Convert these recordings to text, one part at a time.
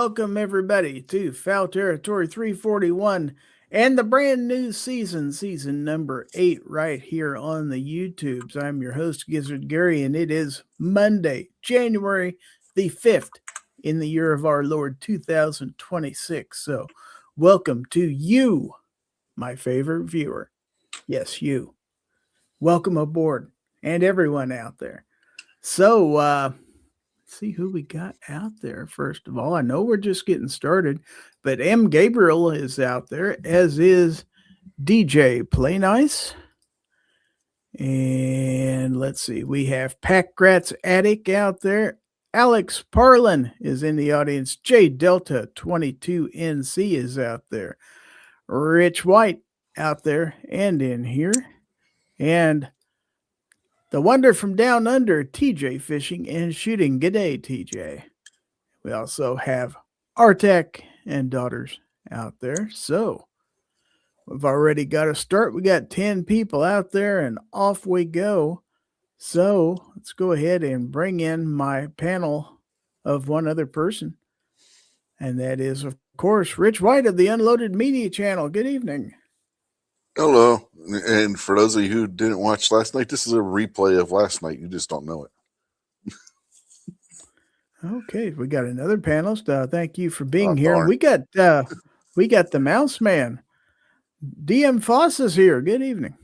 Welcome, everybody, to Fowl Territory 341 and the brand new season number 8, right here on the YouTubes. I'm your host, Gizzard Gary, and it is Monday, January the 5th in the year of our Lord 2026. So, welcome to you, my favorite viewer. Yes, you. Welcome aboard, and everyone out there. So, see who we got out there. First of all, I know we're just getting started, but M. Gabriel is out there, as is DJ Play Nice. And let's see, we have Packrat's Attic out there. Alex Parlin is in the audience. J Delta 22NC is out there. Rich White out there and in here. And the wonder from down under, TJ Fishing and Shooting. G'day, TJ. We also have Artek and Daughters out there. So we've already got a start. We got 10 people out there and off we go. So let's go ahead and bring in my panel of one other person. And that is, of course, Rich White of the Unloaded Media Channel. Good evening. Hello. And for those of you who didn't watch last night, this is a replay of last night. You just don't know it. Okay, we got another panelist. Thank you for being here. Darn. We got the Mouse Man. DM Foss is here. Good evening.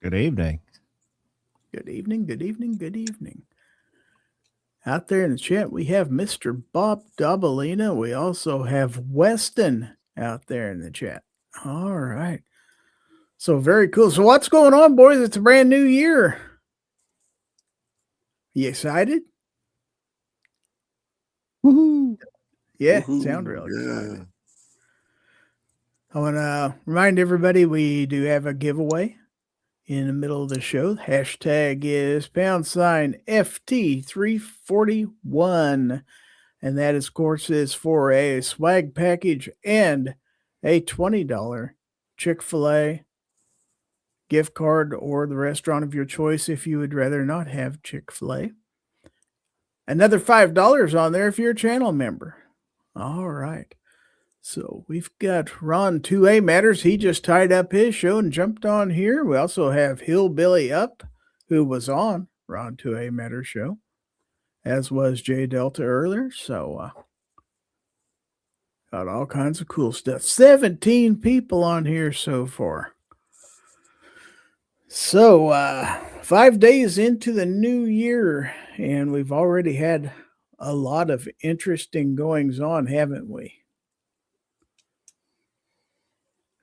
Good evening. Good evening. Good evening. Good evening. Out there in the chat, we have Mr. Bob Dabalina. We also have Weston out there in the chat. All right. So very cool. So what's going on, boys? It's a brand new year. You excited? Woohoo! Yeah, Woohoo, sound real excited. yeah. I want to remind everybody we do have a giveaway in the middle of the show. Hashtag is #FT341. And that, of course, is for a swag package and a $20 Chick-fil-A gift card or the restaurant of your choice if you would rather not have Chick-fil-A. Another $5 on there if you're a channel member. All right. So we've got Ron 2A Matters. He just tied up his show and jumped on here. We also have Hillbilly Up, who was on Ron 2A Matters show, as was J Delta earlier. So got all kinds of cool stuff. 17 people on here so far. So 5 days into the new year, and we've already had a lot of interesting goings on, haven't we?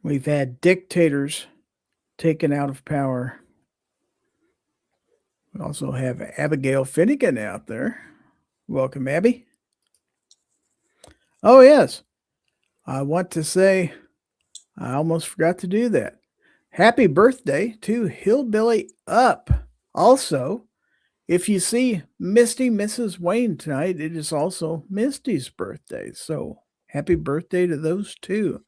We've had dictators taken out of power. We also have Abigail Finnegan out there. Welcome, Abby. Oh, yes. I want to say, I almost forgot to do that. Happy birthday to Hillbilly Up. Also, if you see Misty Mrs. Wayne tonight, it is also Misty's birthday. So happy birthday to those two.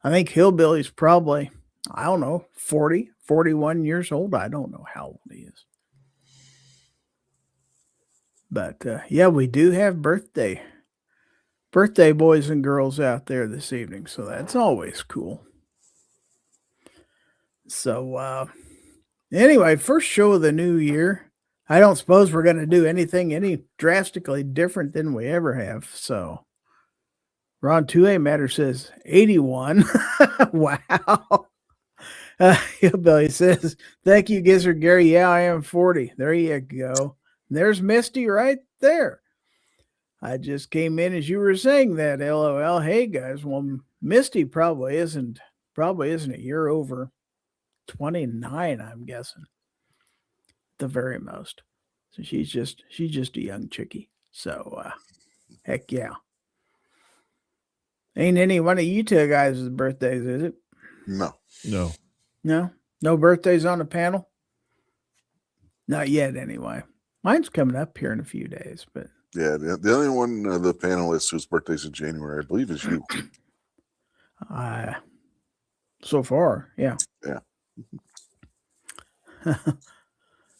I think Hillbilly's probably, I don't know, 40, 41 years old. I don't know how old he is. But yeah, we do have birthday boys and girls out there this evening. So that's always cool. So anyway, first show of the new year. I don't suppose we're going to do anything any drastically different than we ever have. So Ron 2A Matter says 81. Wow. Hillbilly says, thank you, Gizzard Gary. Yeah, I am 40. There you go. There's Misty right there. I just came in as you were saying that, LOL. Hey, guys. Well, Misty probably isn't a year over 29, I'm guessing. The very most. So she's just a young chickie. So heck yeah. Ain't any one of you two guys' birthdays, is it? No. No birthdays on the panel? Not yet, anyway. Mine's coming up here in a few days, but Yeah, the only one of the panelists whose birthday's in January, I believe, is you. So far, yeah. Yeah.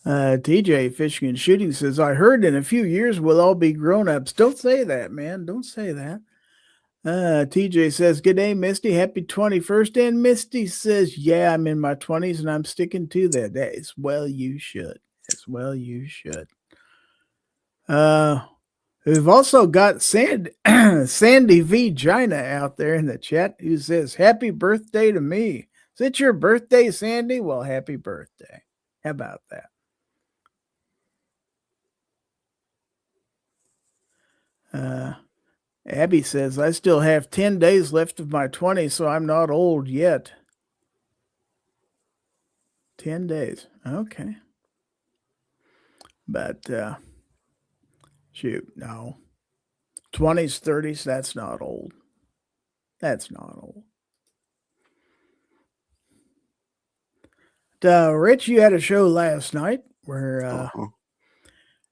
TJ Fishing and Shooting says, I heard in a few years we'll all be grown-ups. Don't say that, man. Don't say that. TJ says, good day, Misty. Happy 21st. And Misty says, yeah, I'm in my 20s and I'm sticking to that. That is well you should. As well you should. We've also got Sandy V. Gina out there in the chat who says, happy birthday to me. Is it your birthday, Sandy? Well, happy birthday. How about that? Abby says, I still have 10 days left of my 20s, so I'm not old yet. 10 days. Okay. But, shoot, no. 20s, 30s, that's not old. That's not old. Rich, you had a show last night where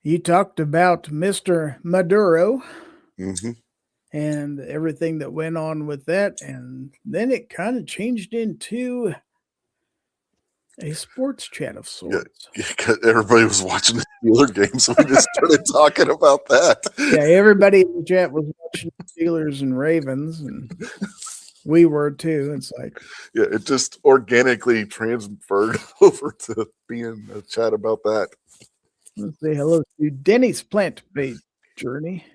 you talked about Mr. Maduro. Mm-hmm. And everything that went on with that. And then it kind of changed into a sports chat of sorts. Yeah, everybody was watching the Steelers game, so we just started talking about that. Yeah, everybody in the chat was watching the Steelers and Ravens, and we were too. It's like, yeah, it just organically transferred over to being a chat about that. Let's say hello to Denny's plant-based journey.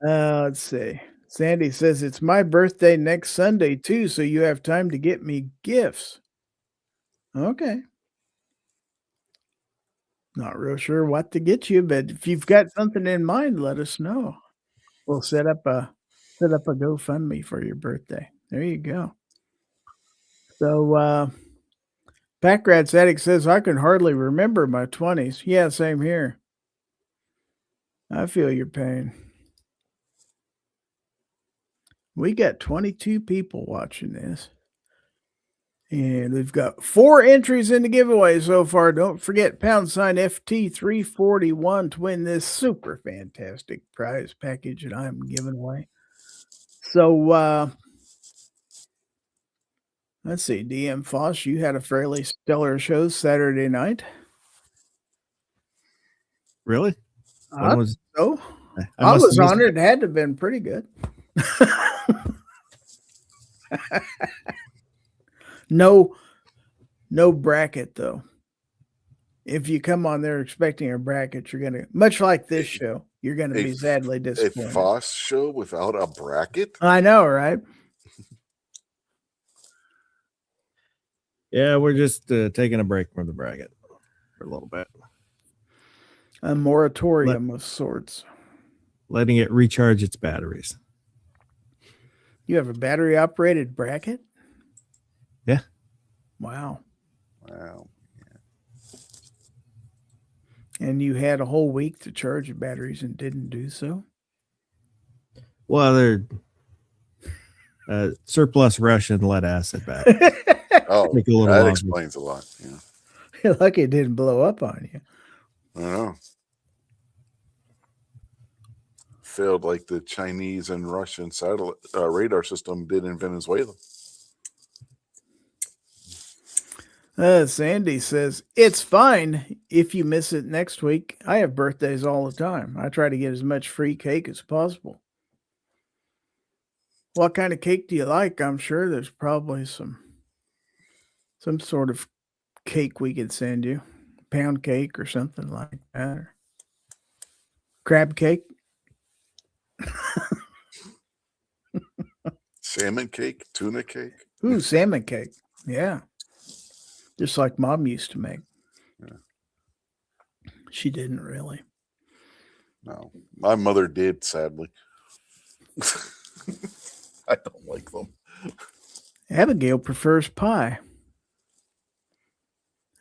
Let's see. Sandy says, it's my birthday next Sunday, too, so you have time to get me gifts. Okay. Not real sure what to get you, but if you've got something in mind, let us know. We'll set up a GoFundMe for your birthday. There you go. So, Packrat's Addict says, I can hardly remember my 20s. Yeah, same here. I feel your pain. We got 22 people watching this. And we've got 4 entries in the giveaway so far. Don't forget # FT341 to win this super fantastic prize package that I'm giving away. So, let's see. DM Foss, you had a fairly stellar show Saturday night. Really? I was on it. It had to have been pretty good. No bracket though. If you come on there expecting a bracket, you're gonna, much like this show, you're gonna be sadly disappointed. A Foss show without a bracket? I know, right? Yeah, we're just taking a break from the bracket for a little bit. A moratorium of sorts. Letting it recharge its batteries. You have a battery operated bracket? Yeah. Wow. Wow. Yeah. And you had a whole week to charge your batteries and didn't do so? Well, they're surplus Russian lead acid batteries. Oh, that explains a lot. Yeah. You're lucky it didn't blow up on you. I know. Failed like the Chinese and Russian satellite radar system did in Venezuela. Sandy says, it's fine if you miss it next week. I have birthdays all the time. I try to get as much free cake as possible. What kind of cake do you like? I'm sure there's probably some sort of cake we could send you. Pound cake or something like that. Or crab cake. Salmon cake, tuna cake. Ooh, salmon cake. Yeah. Just like Mom used to make. Yeah. She didn't really. No, my mother did, sadly. I don't like them. Abigail prefers pie.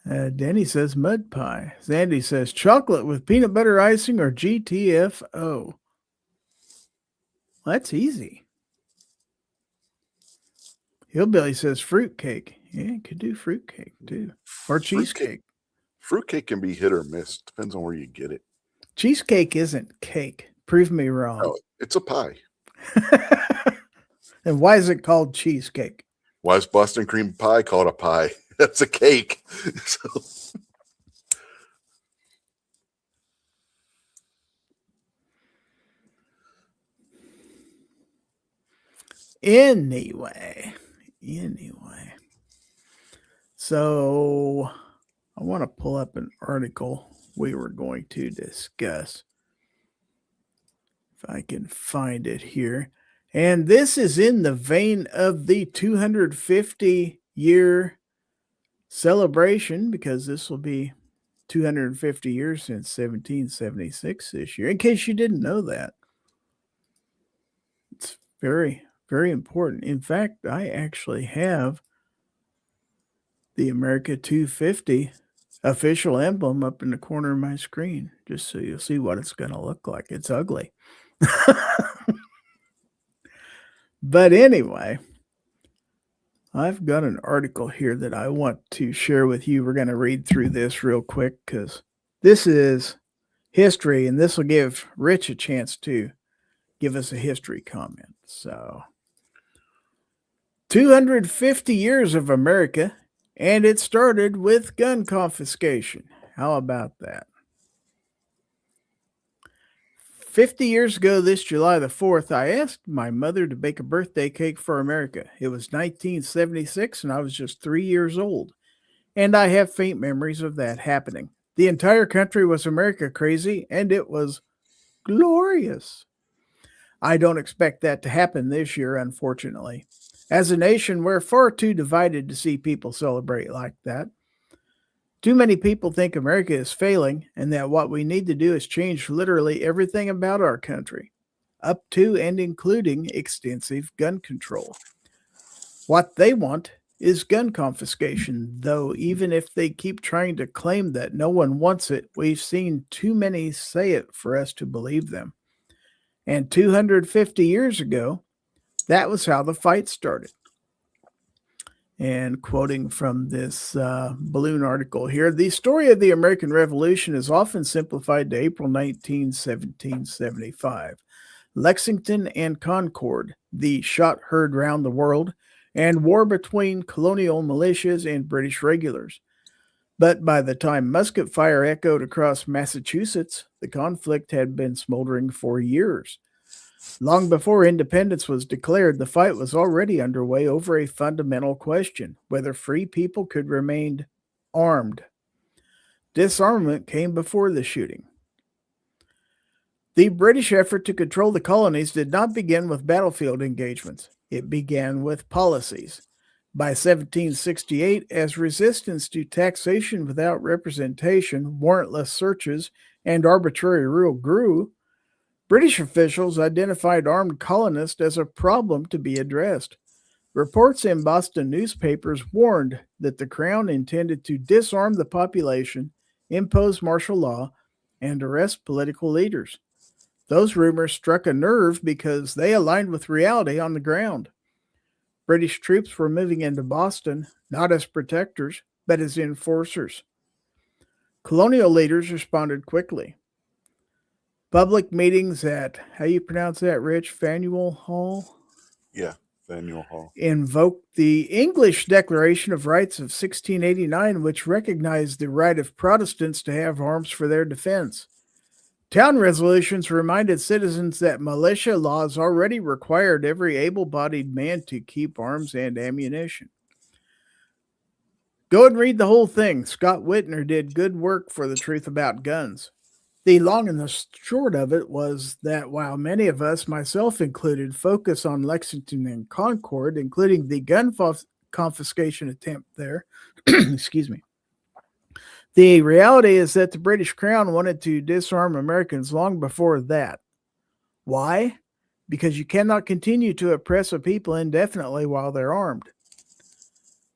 Denny says mud pie. Sandy says chocolate with peanut butter icing or GTFO. Well, that's easy. Hillbilly says fruitcake. Yeah, you could do fruitcake too. Or cheesecake. Fruitcake can be hit or miss. Depends on where you get it. Cheesecake isn't cake. Prove me wrong. No, it's a pie. And why is it called cheesecake? Why is Boston cream pie called a pie? That's a cake. So. Anyway. So I want to pull up an article we were going to discuss. If I can find it here. And this is in the vein of the 250-year celebration, because this will be 250 years since 1776 this year, in case you didn't know that. It's very, very important. In fact, I actually have the America 250 official emblem up in the corner of my screen, just so you'll see what it's going to look like. It's ugly. But anyway, I've got an article here that I want to share with you. We're going to read through this real quick because this is history, and this will give Rich a chance to give us a history comment. So, 250 years of America, and it started with gun confiscation. How about that? 50 years ago, this July the 4th, I asked my mother to bake a birthday cake for America. It was 1976, and I was just 3 years old. And I have faint memories of that happening. The entire country was America crazy, and it was glorious. I don't expect that to happen this year, unfortunately. As a nation, we're far too divided to see people celebrate like that. Too many people think America is failing and that what we need to do is change literally everything about our country, up to and including extensive gun control. What they want is gun confiscation, though even if they keep trying to claim that no one wants it, we've seen too many say it for us to believe them. And 250 years ago, that was how the fight started. And quoting from this balloon article here, the story of the American Revolution is often simplified to April 19, 1775. Lexington and Concord, the shot heard round the world, and war between colonial militias and British regulars. But by the time musket fire echoed across Massachusetts, the conflict had been smoldering for years. Long before independence was declared, the fight was already underway over a fundamental question: whether free people could remain armed. Disarmament came before the shooting. The British effort to control the colonies did not begin with battlefield engagements. It began with policies. By 1768, as resistance to taxation without representation, warrantless searches, and arbitrary rule grew, British officials identified armed colonists as a problem to be addressed. Reports in Boston newspapers warned that the Crown intended to disarm the population, impose martial law, and arrest political leaders. Those rumors struck a nerve because they aligned with reality on the ground. British troops were moving into Boston, not as protectors, but as enforcers. Colonial leaders responded quickly. Public meetings at, how you pronounce that, Rich? Faneuil Hall? Yeah, Faneuil Hall. Invoked the English Declaration of Rights of 1689, which recognized the right of Protestants to have arms for their defense. Town resolutions reminded citizens that militia laws already required every able-bodied man to keep arms and ammunition. Go and read the whole thing. Scott Whitner did good work for the truth about guns. The long and the short of it was that while many of us, myself included, focus on Lexington and Concord, including the gun confiscation attempt there, excuse me, the reality is that the British Crown wanted to disarm Americans long before that. Why? Because you cannot continue to oppress a people indefinitely while they're armed.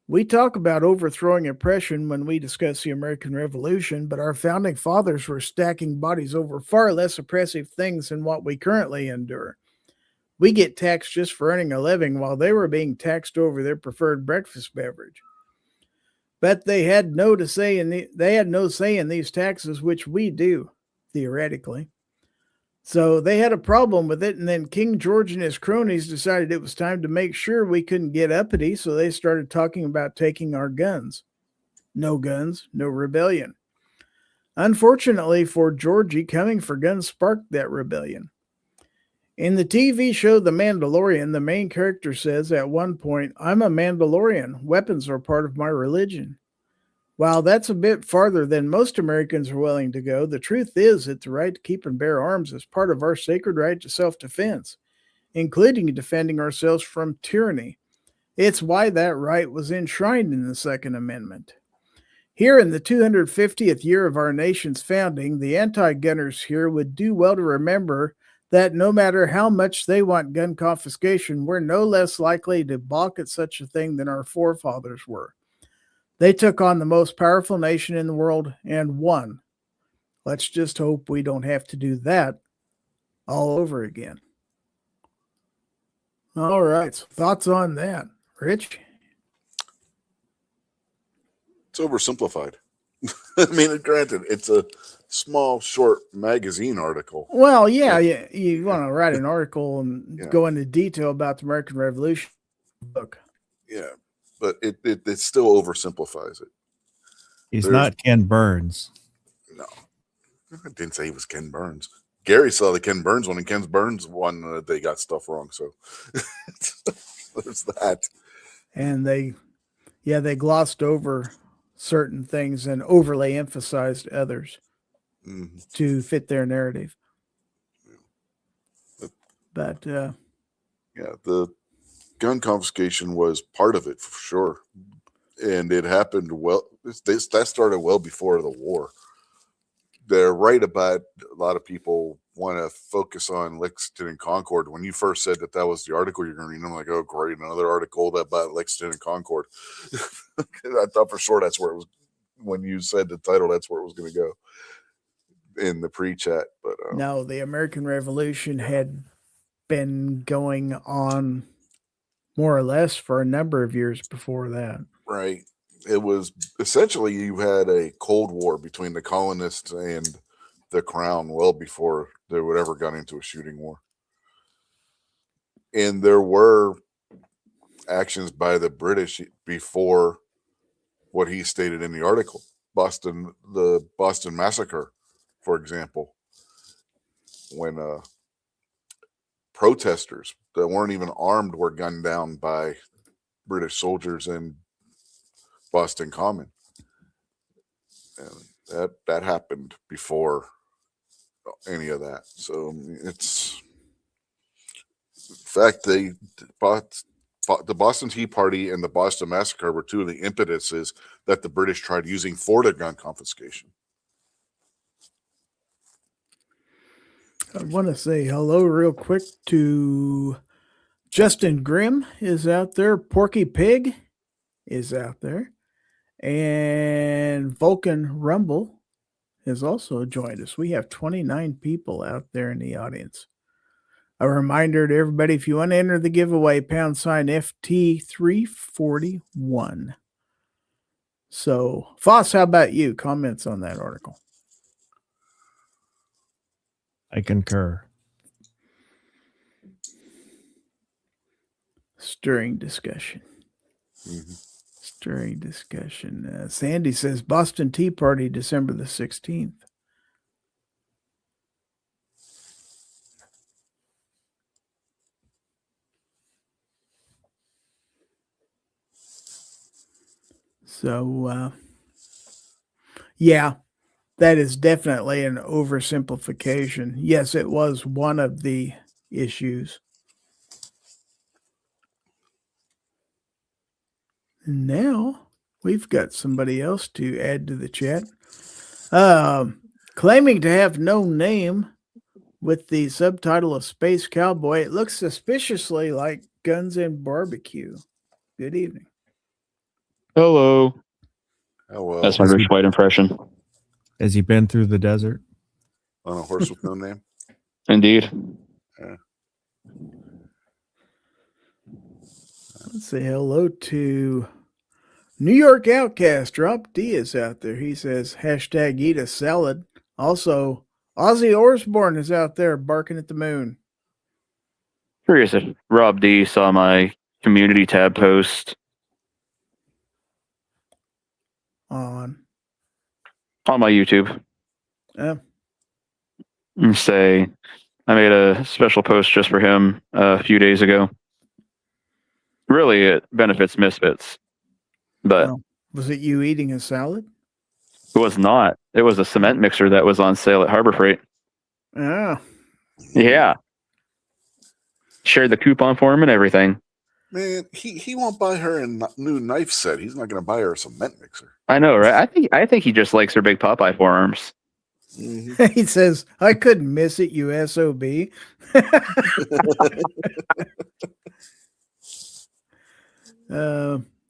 We talk about overthrowing oppression when we discuss the American Revolution, but our founding fathers were stacking bodies over far less oppressive things than what we currently endure. We get taxed just for earning a living while they were being taxed over their preferred breakfast beverage. But they had no say in these taxes, which we do, theoretically. So they had a problem with it, and then King George and his cronies decided it was time to make sure we couldn't get uppity, so they started talking about taking our guns. No guns, no rebellion. Unfortunately for Georgie, coming for guns sparked that rebellion. In the TV show The Mandalorian, the main character says at one point, "I'm a Mandalorian. Weapons are part of my religion." While that's a bit farther than most Americans are willing to go, the truth is that the right to keep and bear arms is part of our sacred right to self-defense, including defending ourselves from tyranny. It's why that right was enshrined in the Second Amendment. Here in the 250th year of our nation's founding, the anti-gunners here would do well to remember that no matter how much they want gun confiscation, we're no less likely to balk at such a thing than our forefathers were. They took on the most powerful nation in the world and won. Let's just hope we don't have to do that all over again. All right, so thoughts on that, Rich? It's oversimplified. I mean, granted, it's a small, short magazine article. Well, yeah, you want to write an article and go into detail about the American Revolution book. Yeah, but it still oversimplifies it. He's not Ken Burns. No, I didn't say he was Ken Burns. Gary saw the Ken Burns one, and Ken Burns one, they got stuff wrong. So there's that. And they glossed over certain things and overly emphasized others to fit their narrative. But the gun confiscation was part of it for sure, and it happened well. That started well before the war. They're right about a lot of people want to focus on Lexington and Concord. When you first said that was the article you're going to read, I'm like, oh, great, another article about Lexington and Concord. I thought for sure that's where it was. When you said the title, that's where it was going to go in the pre-chat. But no, the American Revolution had been going on more or less for a number of years before that. Right. It was essentially you had a Cold War between the colonists and the crown well before they would ever got into a shooting war. And there were actions by the British before what he stated in the article. The Boston Massacre, for example, when protesters that weren't even armed were gunned down by British soldiers in Boston Common. And that happened before any of that. So it's, in fact, the Boston Tea Party and the Boston Massacre were two of the impetuses that the British tried using for the gun confiscation. I want to say hello real quick to Justin Grimm is out there. Porky Pig is out there. And Vulcan Rumble has also joined us. We have 29 people out there in the audience. A reminder to everybody, if you want to enter the giveaway, #FT341. So, Foss, how about you? Comments on that article? I concur. Stirring discussion. Mm-hmm. Stirring discussion. Sandy says Boston Tea Party, December the 16th. So, yeah, that is definitely an oversimplification. Yes, it was one of the issues. And now we've got somebody else to add to the chat. Claiming to have no name with the subtitle of Space Cowboy, it looks suspiciously like Guns and Barbecue. Good evening. Hello. Hello. That's my Rich White impression. Has he been through the desert? On a horse with no name? Indeed. Yeah. Let's say hello to New York Outcast. Rob D is out there. He says, #eat a salad. Also, Ozzy Osbourne is out there barking at the moon. Curious if Rob D saw my community tab post On my YouTube. uh, And say, I made a special post just for him a few days ago. Really, it benefits misfits, but Oh, was it you eating a salad? it was not. It was a cement mixer that was on sale at Harbor Freight. Oh, Yeah. Shared the coupon for him and everything. Man, he won't buy her a new knife set. He's not going to buy her a cement mixer. I know, right? I think he just likes her big Popeye forearms. Mhm. he says, I couldn't miss it, you SOB.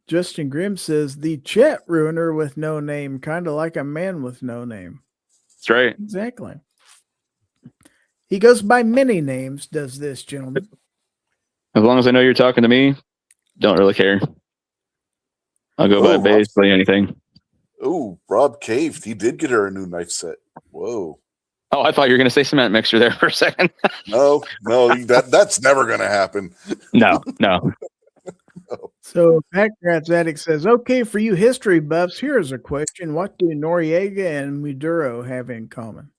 Justin Grimm says, the chat ruiner with no name, kind of like a man with no name. That's right. Exactly. He goes by many names, does this gentleman. As long as I know you're talking to me, don't really care. I'll go by basically anything. Oh, Rob caved. He did get her a new knife set. Whoa. Oh, I thought you were going to say cement mixer there for a second. No, that's never going to happen. No. So Pack Rats Addict says, okay, for you history buffs, here's a question. What do Noriega and Maduro have in common?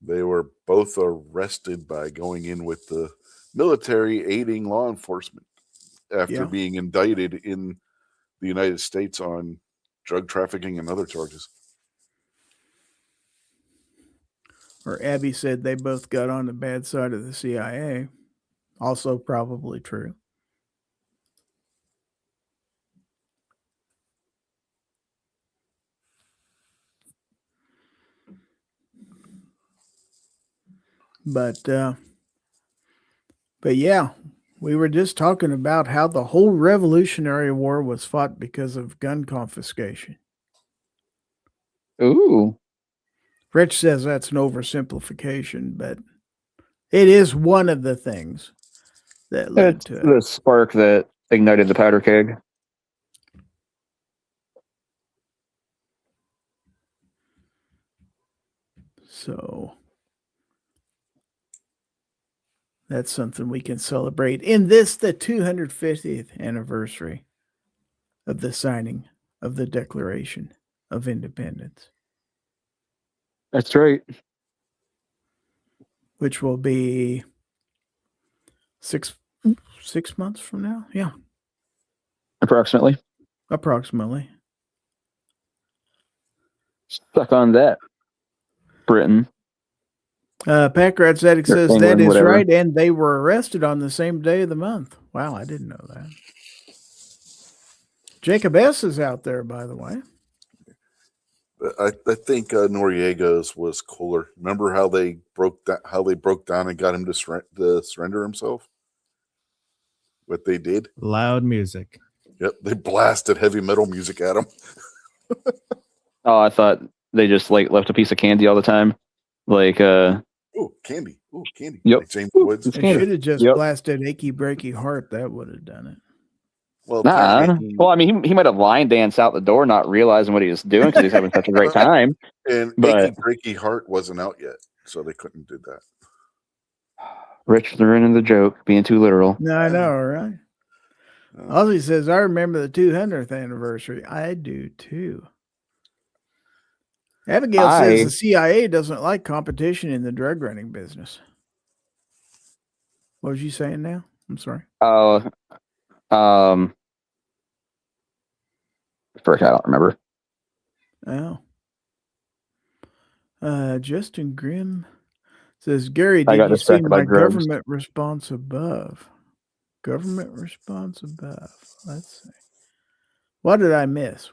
They were both arrested by going in with the military aiding law enforcement after being indicted in the United States on drug trafficking and other charges. Or Abby said they both got on the bad side of the CIA. Also probably true. But yeah, we were just talking about how the whole Revolutionary War was fought because of gun confiscation. Ooh. Rich says that's an oversimplification, but it is one of the things that led It's to it. the spark that ignited the powder keg. So that's something we can celebrate in this, the 250th anniversary of the signing of the Declaration of Independence. That's right. Which will be six months from now. Yeah. Approximately. Stuck on that. Britain. Pack Rat Zedek says England, that is whatever. right, and they were arrested on the same day of the month. Wow, I didn't know that. Jacob S. is out there, by the way. I think Noriega's was cooler. Remember how they broke down and got him to surrender himself? What they did? Loud music. Yep, they blasted heavy metal music at him. Oh, I thought they just left a piece of candy all the time. Oh, candy. Oh, candy. Yep. Like James Woods. It's They candy. should have just Yep. blasted Achy Breaky Heart. That would have done it. Well, Nah. apparently Well, I mean, he might have line danced out the door, not realizing what he was doing because he's having such a great time. and but- Achy Breaky Heart wasn't out yet, so they couldn't do that. Rich ruining the joke, being too literal. No, I know, right? Ozzy says, I remember the 200th anniversary. I do too. Abigail says the CIA doesn't like competition in the drug running business. What was you saying now? I'm sorry. Frick, I don't remember. Justin Grimm says, Gary, I did got you see distracted by my drugs. government response above? Government response above. Let's see. What did I miss?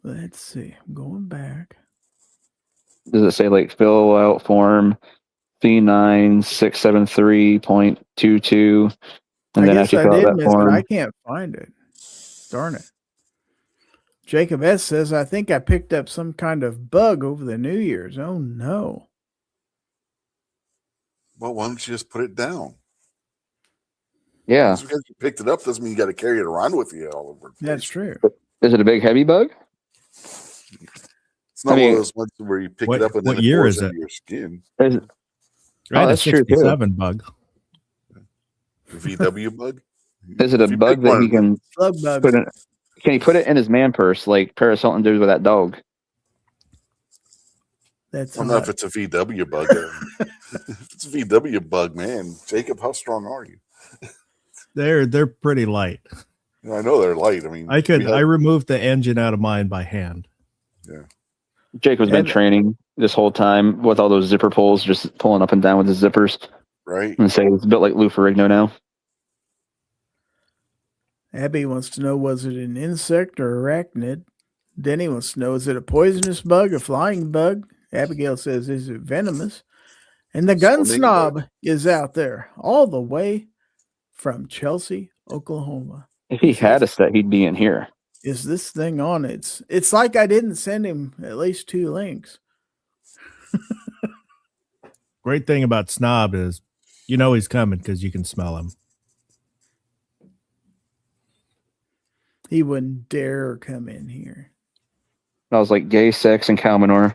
Let's see. I'm going back. Does it say fill out form C9673.22? And I then guess after you I fill out did that miss it. form, I can't find it. Darn it. Jacob S. says, I think I picked up some kind of bug over the New Year's. Oh, no. Well, why don't you just put it down? yeah. Just because you picked it up doesn't mean you got to carry it around with you all over. The That's place. true. Is it a big heavy bug? It's not I mean, one of those ones where you pick it up and what then it year pours is into it? your skin. Is it? I had a that's true, too. 67 bug. The VW bug. Is it a If you bug pick that one- he can Slug bugs. put in? Can he put it in his man purse like Paris Hilton did with that dog? That's I don't know if hot. it's a VW bug. If it's a VW bug, man, Jacob, how strong are you? They're pretty light. I know they're light. I mean, I removed the engine out of mine by hand. yeah. Jacob's been training this whole time with all those zipper pulls, just pulling up and down with his zippers. Right. And say it's a bit like Lou Ferrigno now. Abby wants to know, was it an insect or arachnid? Denny wants to know, is it a poisonous bug, a flying bug? Abigail says, is it venomous? And the gun Swimming snob bug. is out there all the way from Chelsea, Oklahoma. If he had a set, he'd be in here. Is this thing on? It's like I didn't send him at least 2 links. Great thing about Snob is you know he's coming because you can smell him. He wouldn't dare come in here. I was like, gay, sex, and cow manure.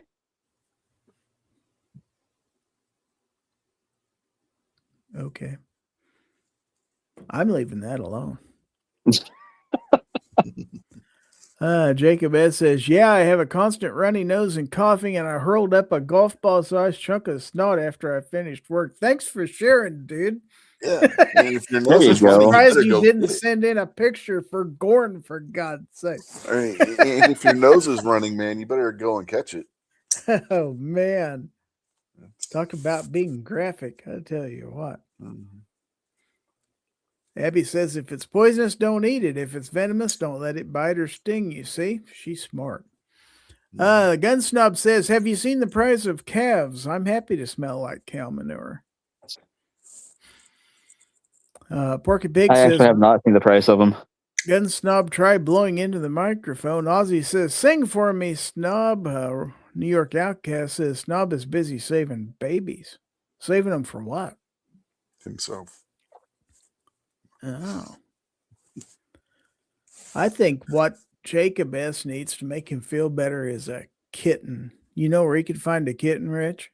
Okay. I'm leaving that alone. Jacob S. says, yeah, I have a constant runny nose and coughing, and I hurled up a golf ball-sized chunk of snot after I finished work. Thanks for sharing, dude. Yeah. And if your There nose you is go. running, you Surprised better you go didn't get it. send in a picture for Gorn, for God's sake. All right. And if your nose is running, man, you better go and catch it. Oh, man. Talk about being graphic. I tell you what. Mm-hmm. Abby says, if it's poisonous, don't eat it. If it's venomous, don't let it bite or sting you. See? She's smart. The gun snob says, have you seen the price of calves? I'm happy to smell like cow manure. Porky Pig I says, actually have not seen the price of them. gun snob, try blowing into the microphone. Ozzy says, sing for me, snob. New York Outcast says, snob is busy saving babies. Saving them for what? Himself. Oh. I think what Jacob S. needs to make him feel better is a kitten. You know where he could find a kitten, Rich?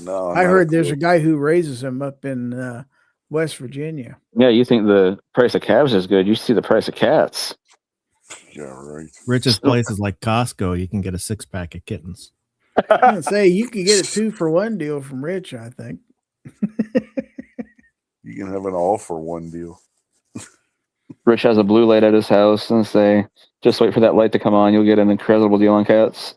No. I heard there's a guy who raises them up in West Virginia. Yeah, you think the price of calves is good. You see the price of cats. Yeah, right. Richest places like Costco, you can get a 6-pack of kittens. I'm gonna say you could get a 2-for-1 deal from Rich, I think. You can have an all-for-one deal. Rich has a blue light at his house and say, just wait for that light to come on. You'll get an incredible deal on cats.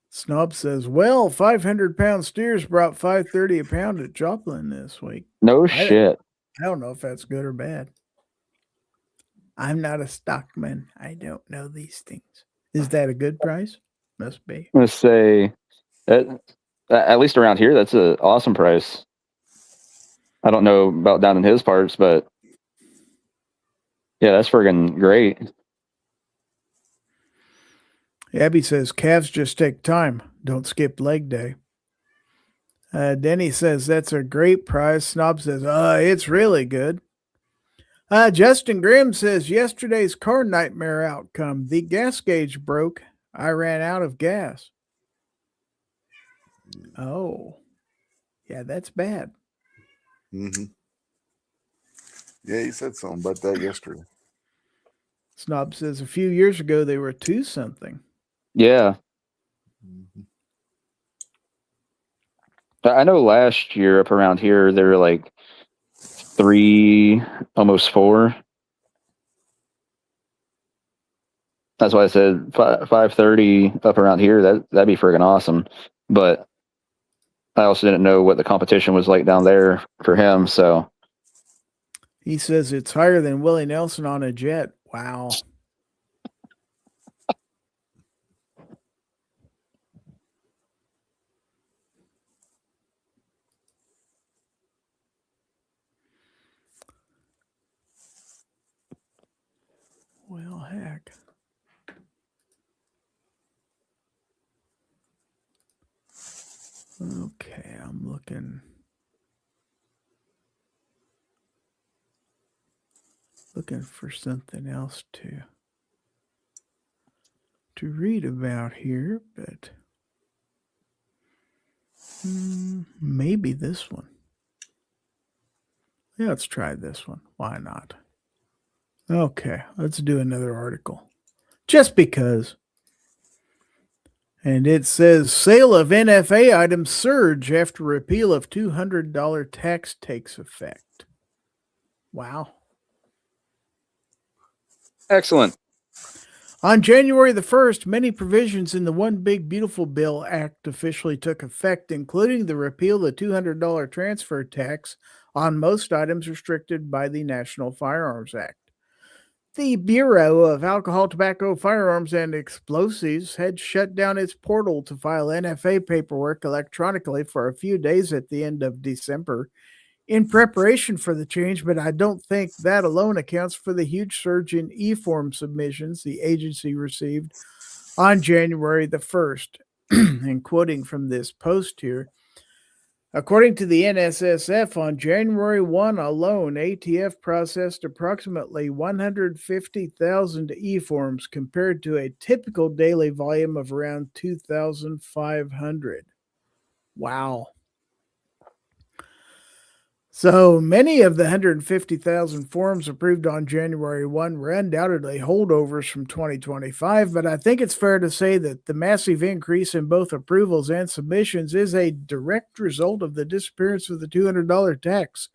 Snob says, well, 500-pound steers brought $5.30 a pound at Joplin this week. No shit. I don't know if that's good or bad. I'm not a stockman. I don't know these things. Is that a good price? Must be. I'm going to say, at least around here, that's an awesome price. I don't know about down in his parts, but yeah, that's friggin' great. Abby says, calves just take time. Don't skip leg day. Denny says, that's a great price. Snob says, it's really good. Justin Grimm says, yesterday's car nightmare outcome. The gas gauge broke. I ran out of gas. Oh. Yeah, that's bad. Mm-hmm. Yeah, he said something about that yesterday. Snob says, a few years ago, they were 2 something. Yeah. Mm-hmm. I know last year up around here, they were like 3, almost 4. That's why I said 5.30 up around here. That'd be friggin' awesome. But I also didn't know what the competition was like down there for him. So He says it's higher than Willie Nelson on a jet. Wow. Well, heck. Okay, I'm looking for something else to read about here, but maybe this one. Yeah, let's try this one. Why not? Okay, let's do another article. Just because. And it says sale of NFA items surge after repeal of $200 tax takes effect. Wow. Excellent. On January the 1st, many provisions in the One Big Beautiful Bill Act officially took effect, including the repeal of the $200 transfer tax on most items restricted by the National Firearms Act. The Bureau of Alcohol, Tobacco, Firearms, and Explosives had shut down its portal to file NFA paperwork electronically for a few days at the end of December in preparation for the change, but I don't think that alone accounts for the huge surge in e-form submissions the agency received on January the 1st. And quoting from this post here, according to the NSSF, on January 1 alone, ATF processed approximately 150,000 e-forms compared to a typical daily volume of around 2,500. Wow. So many of the 150,000 forms approved on January 1 were undoubtedly holdovers from 2025, but I think it's fair to say that the massive increase in both approvals and submissions is a direct result of the disappearance of the $200 tax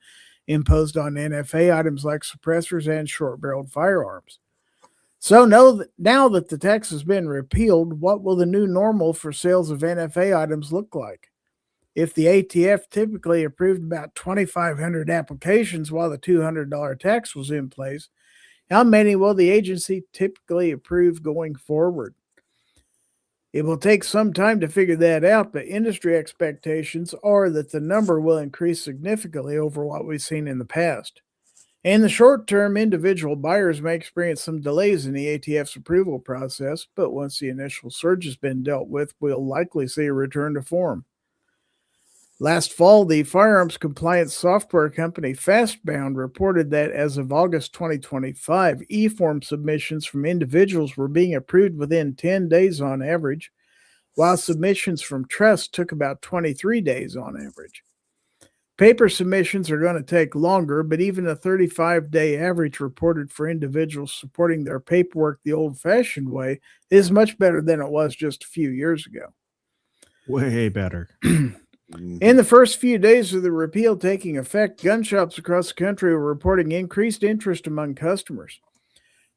imposed on NFA items like suppressors and short-barreled firearms. So now that the tax has been repealed, what will the new normal for sales of NFA items look like? If the ATF typically approved about 2,500 applications while the $200 tax was in place, how many will the agency typically approve going forward? It will take some time to figure that out, but industry expectations are that the number will increase significantly over what we've seen in the past. In the short term, individual buyers may experience some delays in the ATF's approval process, but once the initial surge has been dealt with, we'll likely see a return to form. Last fall, the firearms compliance software company Fastbound reported that as of August 2025, e-form submissions from individuals were being approved within 10 days on average, while submissions from trusts took about 23 days on average. Paper submissions are going to take longer, but even a 35-day average reported for individuals supporting their paperwork the old-fashioned way is much better than it was just a few years ago. Way better. In the first few days of the repeal taking effect, gun shops across the country were reporting increased interest among customers.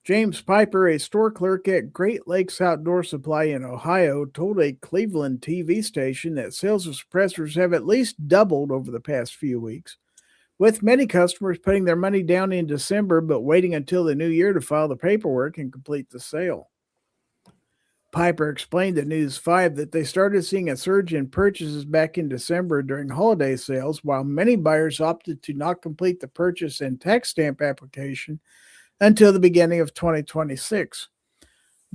James Piper, a store clerk at Great Lakes Outdoor Supply in Ohio, told a Cleveland TV station that sales of suppressors have at least doubled over the past few weeks, with many customers putting their money down in December but waiting until the new year to file the paperwork and complete the sale. Piper explained to News 5 that they started seeing a surge in purchases back in December during holiday sales, while many buyers opted to not complete the purchase and tax stamp application until the beginning of 2026.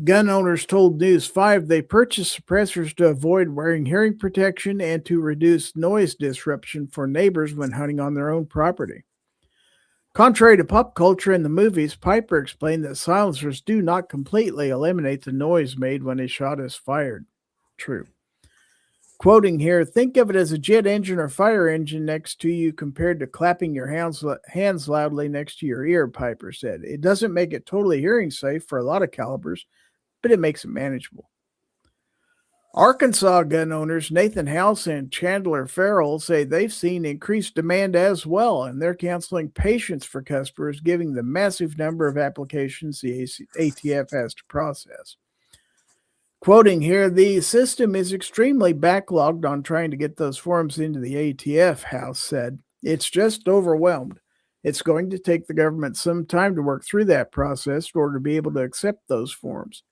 Gun owners told News 5 they purchased suppressors to avoid wearing hearing protection and to reduce noise disruption for neighbors when hunting on their own property. Contrary to pop culture and the movies, Piper explained that silencers do not completely eliminate the noise made when a shot is fired. True. Quoting here, think of it as a jet engine or fire engine next to you compared to clapping your hands loudly next to your ear, Piper said. It doesn't make it totally hearing safe for a lot of calibers, but it makes it manageable. Arkansas gun owners Nathan House and Chandler Farrell say they've seen increased demand as well, and they're canceling patience for customers given the massive number of applications the ATF has to process. Quoting here, the system is extremely backlogged on trying to get those forms into the ATF, House said. It's just overwhelmed. It's going to take the government some time to work through that process in order to be able to accept those forms.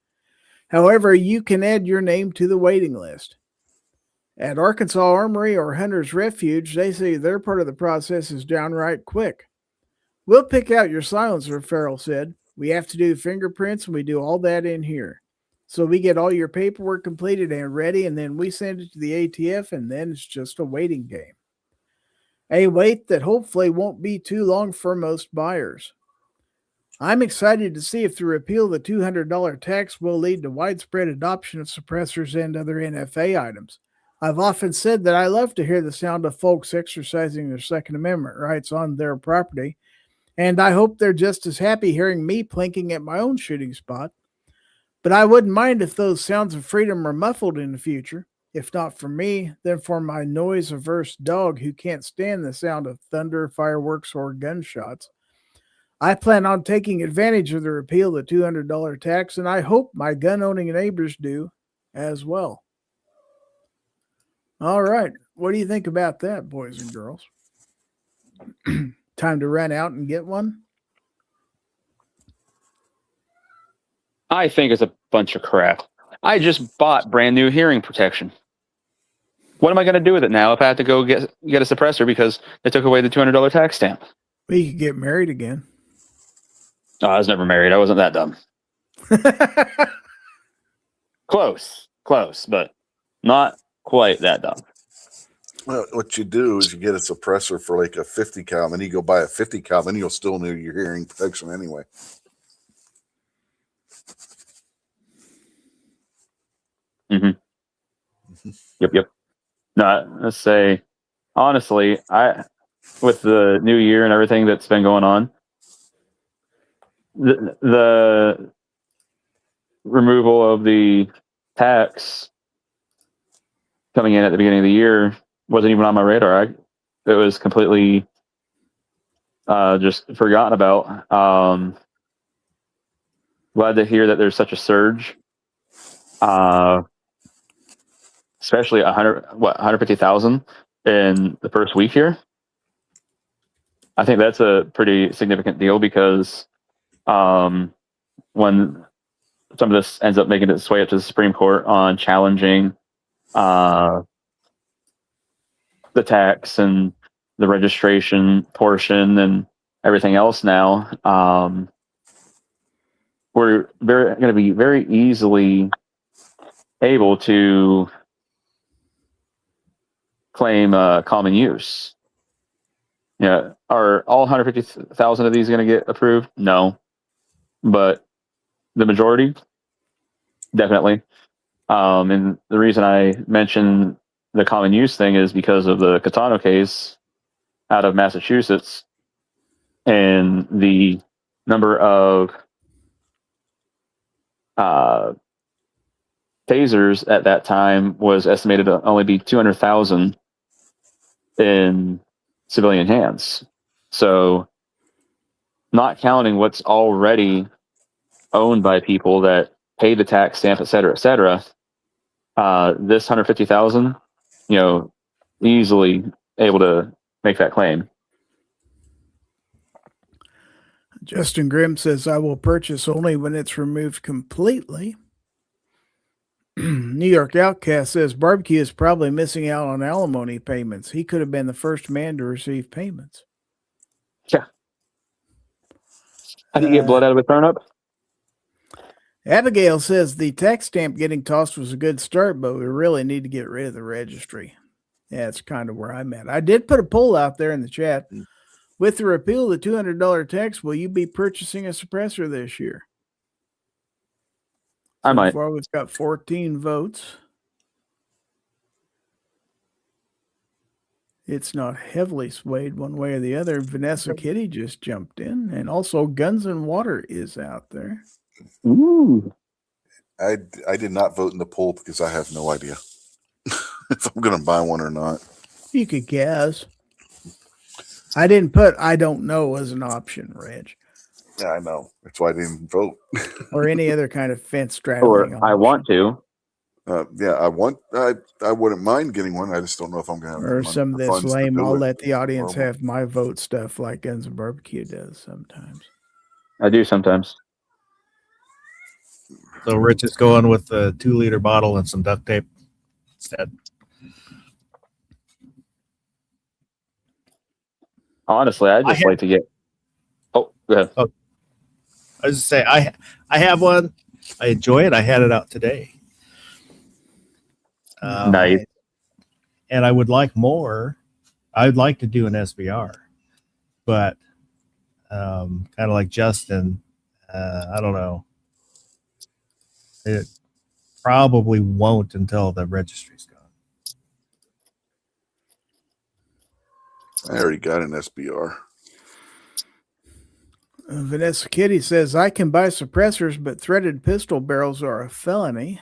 However, you can add your name to the waiting list. At Arkansas Armory or Hunter's Refuge, they say their part of the process is downright quick. We'll pick out your silencer, Farrell said. We have to do fingerprints, and we do all that in here. So we get all your paperwork completed and ready, and then we send it to the ATF, and then it's just a waiting game. A wait that hopefully won't be too long for most buyers. I'm excited to see if the repeal of the $200 tax will lead to widespread adoption of suppressors and other NFA items. I've often said that I love to hear the sound of folks exercising their Second Amendment rights on their property, and I hope they're just as happy hearing me plinking at my own shooting spot. But I wouldn't mind if those sounds of freedom are muffled in the future. If not for me, then for my noise-averse dog who can't stand the sound of thunder, fireworks, or gunshots. I plan on taking advantage of the repeal of the $200 tax, and I hope my gun-owning neighbors do as well. All right. What do you think about that, boys and girls? Time to run out and get one? I think it's a bunch of crap. I just bought brand new hearing protection. What am I going to do with it now if I have to go get a suppressor because they took away the $200 tax stamp? Well, you could get married again. Oh, I was never married. I wasn't that dumb. Close, but not quite that dumb. Well, what you do is you get a suppressor for like a 50 cal, and then you go buy a 50 cal, then you'll still need your hearing protection anyway. Mm-hmm. Yep. No, let's say, honestly, with the new year and everything that's been going on, the removal of the tax coming in at the beginning of the year wasn't even on my radar. It was completely just forgotten about. Glad to hear that there's such a surge. Especially 150,000 in the first week here. I think that's a pretty significant deal because when some of this ends up making its way up to the Supreme Court on challenging the tax and the registration portion and everything else now, we're going to be very easily able to claim common use. Yeah, are all 150,000 of these going to get approved? No, but the majority, definitely. And the reason I mention the common use thing is because of the Catano case out of Massachusetts, and the number of tasers at that time was estimated to only be 200,000 in civilian hands. So, not counting what's already owned by people that pay the tax stamp, et cetera, this 150,000, easily able to make that claim. Justin Grimm says, I will purchase only when it's removed completely. New York Outcast says, Barbecue is probably missing out on alimony payments. He could have been the first man to receive payments. Yeah. How do you get blood out of a turnip? Abigail says, the tax stamp getting tossed was a good start, but we really need to get rid of the registry. Yeah, that's kind of where I'm at. I did put a poll out there in the chat. With the repeal of the $200 tax, will you be purchasing a suppressor this year? I might. So far, we've got 14 votes. It's not heavily swayed one way or the other. Vanessa Kitty just jumped in, and also Guns and Water is out there. Ooh. I did not vote in the poll because I have no idea if I'm going to buy one or not. You could guess. I didn't put I don't know as an option, Reg. Yeah, I know. That's why I didn't vote. Or any other kind of fence strategy. Or I want to. Yeah, I wouldn't mind getting one. I just don't know if I'm going to have or some of this lame, I'll let the audience Horrible. have my vote stuff like Guns and Barbecue does sometimes. I do sometimes. So Rich is going with a 2-liter bottle and some duct tape instead. Honestly, I just like to get. Oh, go ahead. I was just say I have one. I enjoy it. I had it out today. Nice. And I would like more. I'd like to do an SBR, but kind of like Justin, I don't know. It probably won't until the registry's gone. I already got an SBR. Vanessa Kitty says, I can buy suppressors, but threaded pistol barrels are a felony.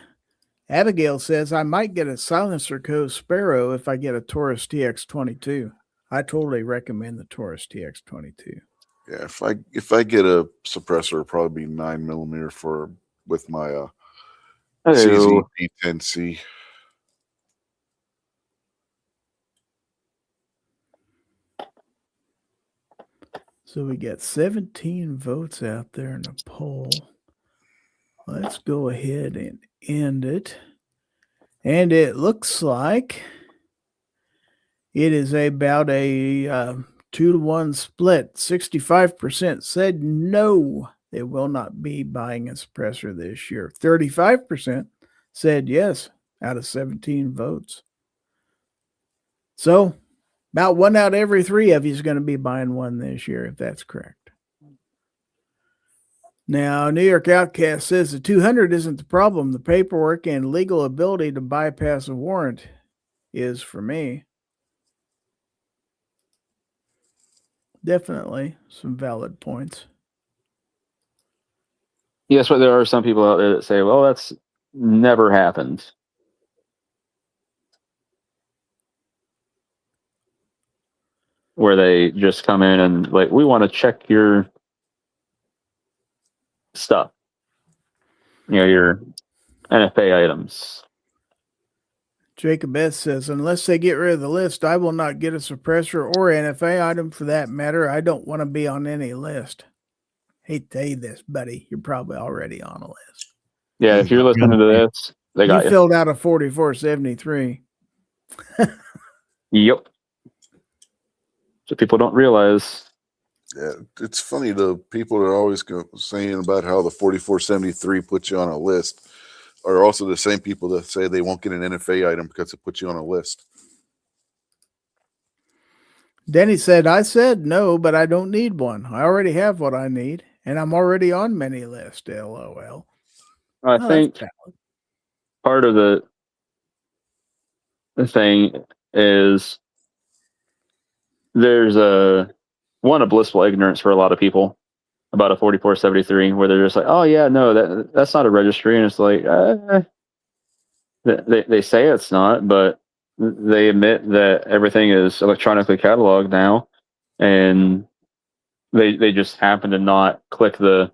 Abigail says, I might get a Silencer Co. Sparrow if I get a Taurus TX22. I totally recommend the Taurus TX22. Yeah, if I get a suppressor, it'll probably be 9mm with my Hello. CZ P10C. So we got 17 votes out there in the poll. Let's go ahead and end it. And it looks like it is about a 2-to-1 split. 65% said no, they will not be buying a suppressor this year. 35% said yes out of 17 votes. So about 1 out of every 3 of you is going to be buying one this year, if that's correct. Now, New York Outcast says the 200 isn't the problem. The paperwork and legal ability to bypass a warrant is for me. Definitely some valid points. Yes, but there are some people out there that say, well, that's never happened. Where they just come in and like, we want to check your stuff. Your NFA items. Jacob S. says, unless they get rid of the list, I will not get a suppressor or NFA item for that matter. I don't want to be on any list. Hate to tell you this, buddy. You're probably already on a list. Yeah, if you're listening to this, they got you. Filled out a 4473. Yep. So people don't realize. Yeah, it's funny. The people are always saying about how the 4473 puts you on a list are also the same people that say they won't get an NFA item because it puts you on a list. Denny said, I said no, but I don't need one. I already have what I need, and I'm already on many lists, LOL. I think part of the thing is there's a blissful ignorance for a lot of people about a 4473 where they're just like, oh yeah, no, that's not a registry. And it's like, they say it's not, but they admit that everything is electronically cataloged now. And they just happen to not click the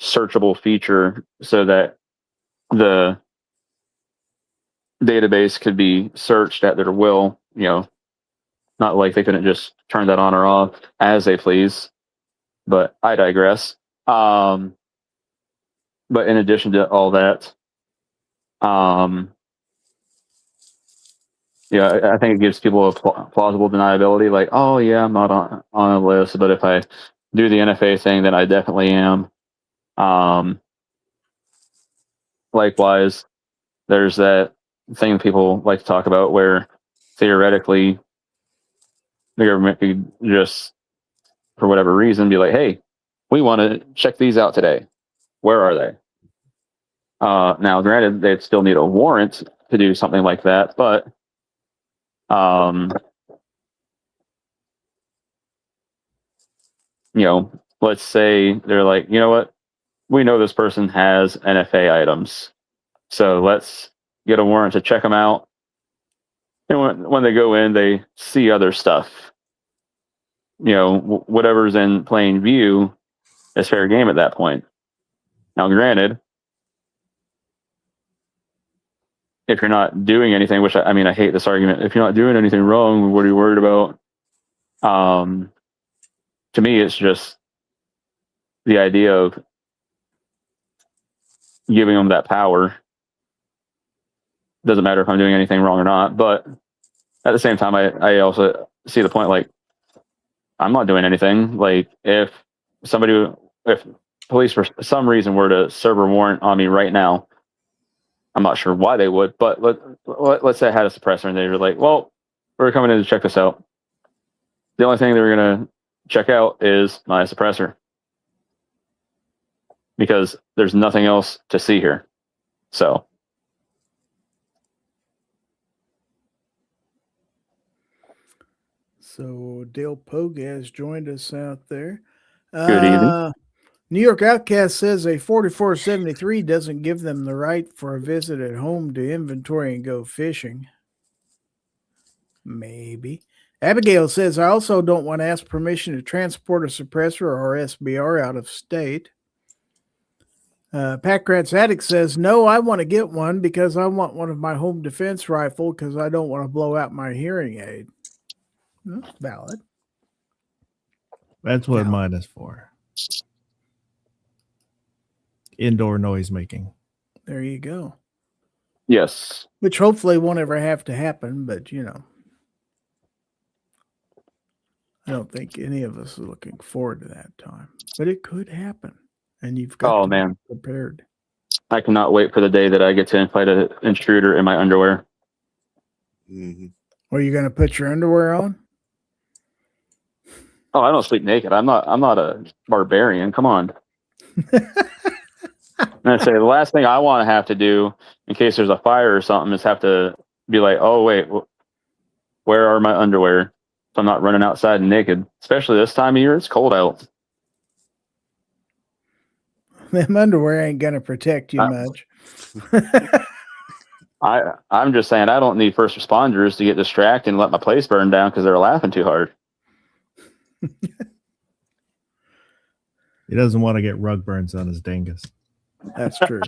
searchable feature so that the database could be searched at their will, not like they couldn't just turn that on or off as they please. But I digress. But in addition to all that, I think it gives people a plausible deniability. Like, oh yeah, I'm not on a list, but if I do the NFA thing, then I definitely am. Likewise, there's that thing people like to talk about where theoretically the government could just, for whatever reason, be like, hey, we want to check these out today. Where are they? Now, granted, they'd still need a warrant to do something like that, but let's say they're like, you know what? We know this person has NFA items, so let's get a warrant to check them out. And when they go in, they see other stuff. Whatever's in plain view is fair game at that point. Now, granted, if you're not doing anything, which I hate this argument. If you're not doing anything wrong, what are you worried about? To me, it's just the idea of giving them that power. Doesn't matter if I'm doing anything wrong or not, but at the same time, I also see the point. Like, I'm not doing anything. Like, if police for some reason were to serve a warrant on me right now, I'm not sure why they would, but let's say I had a suppressor and they were like, well, we're coming in to check this out. The only thing they were going to check out is my suppressor because there's nothing else to see here. So Dale Pogue has joined us out there. Good evening. New York Outcast says a 4473 doesn't give them the right for a visit at home to inventory and go fishing. Maybe. Abigail says, I also don't want to ask permission to transport a suppressor or SBR out of state. Packrat's Addict says, no, I want to get one because I want one of my home defense rifle because I don't want to blow out my hearing aid. That's valid. That's what Yeah. mine is for. Indoor noise making. There you go. Yes. Which hopefully won't ever have to happen, but you know. I don't think any of us are looking forward to that time. But it could happen. And you've got to be prepared. I cannot wait for the day that I get to fight an intruder in my underwear. Mm-hmm. Are you going to put your underwear on? Oh, I don't sleep naked. I'm not a barbarian. Come on. And I say the last thing I want to have to do in case there's a fire or something is have to be like, oh wait, where are my underwear? So I'm not running outside naked. Especially this time of year, it's cold out. Them underwear ain't going to protect you much. I'm just saying I don't need first responders to get distracted and let my place burn down because they're laughing too hard. He doesn't want to get rug burns on his dingus. That's true.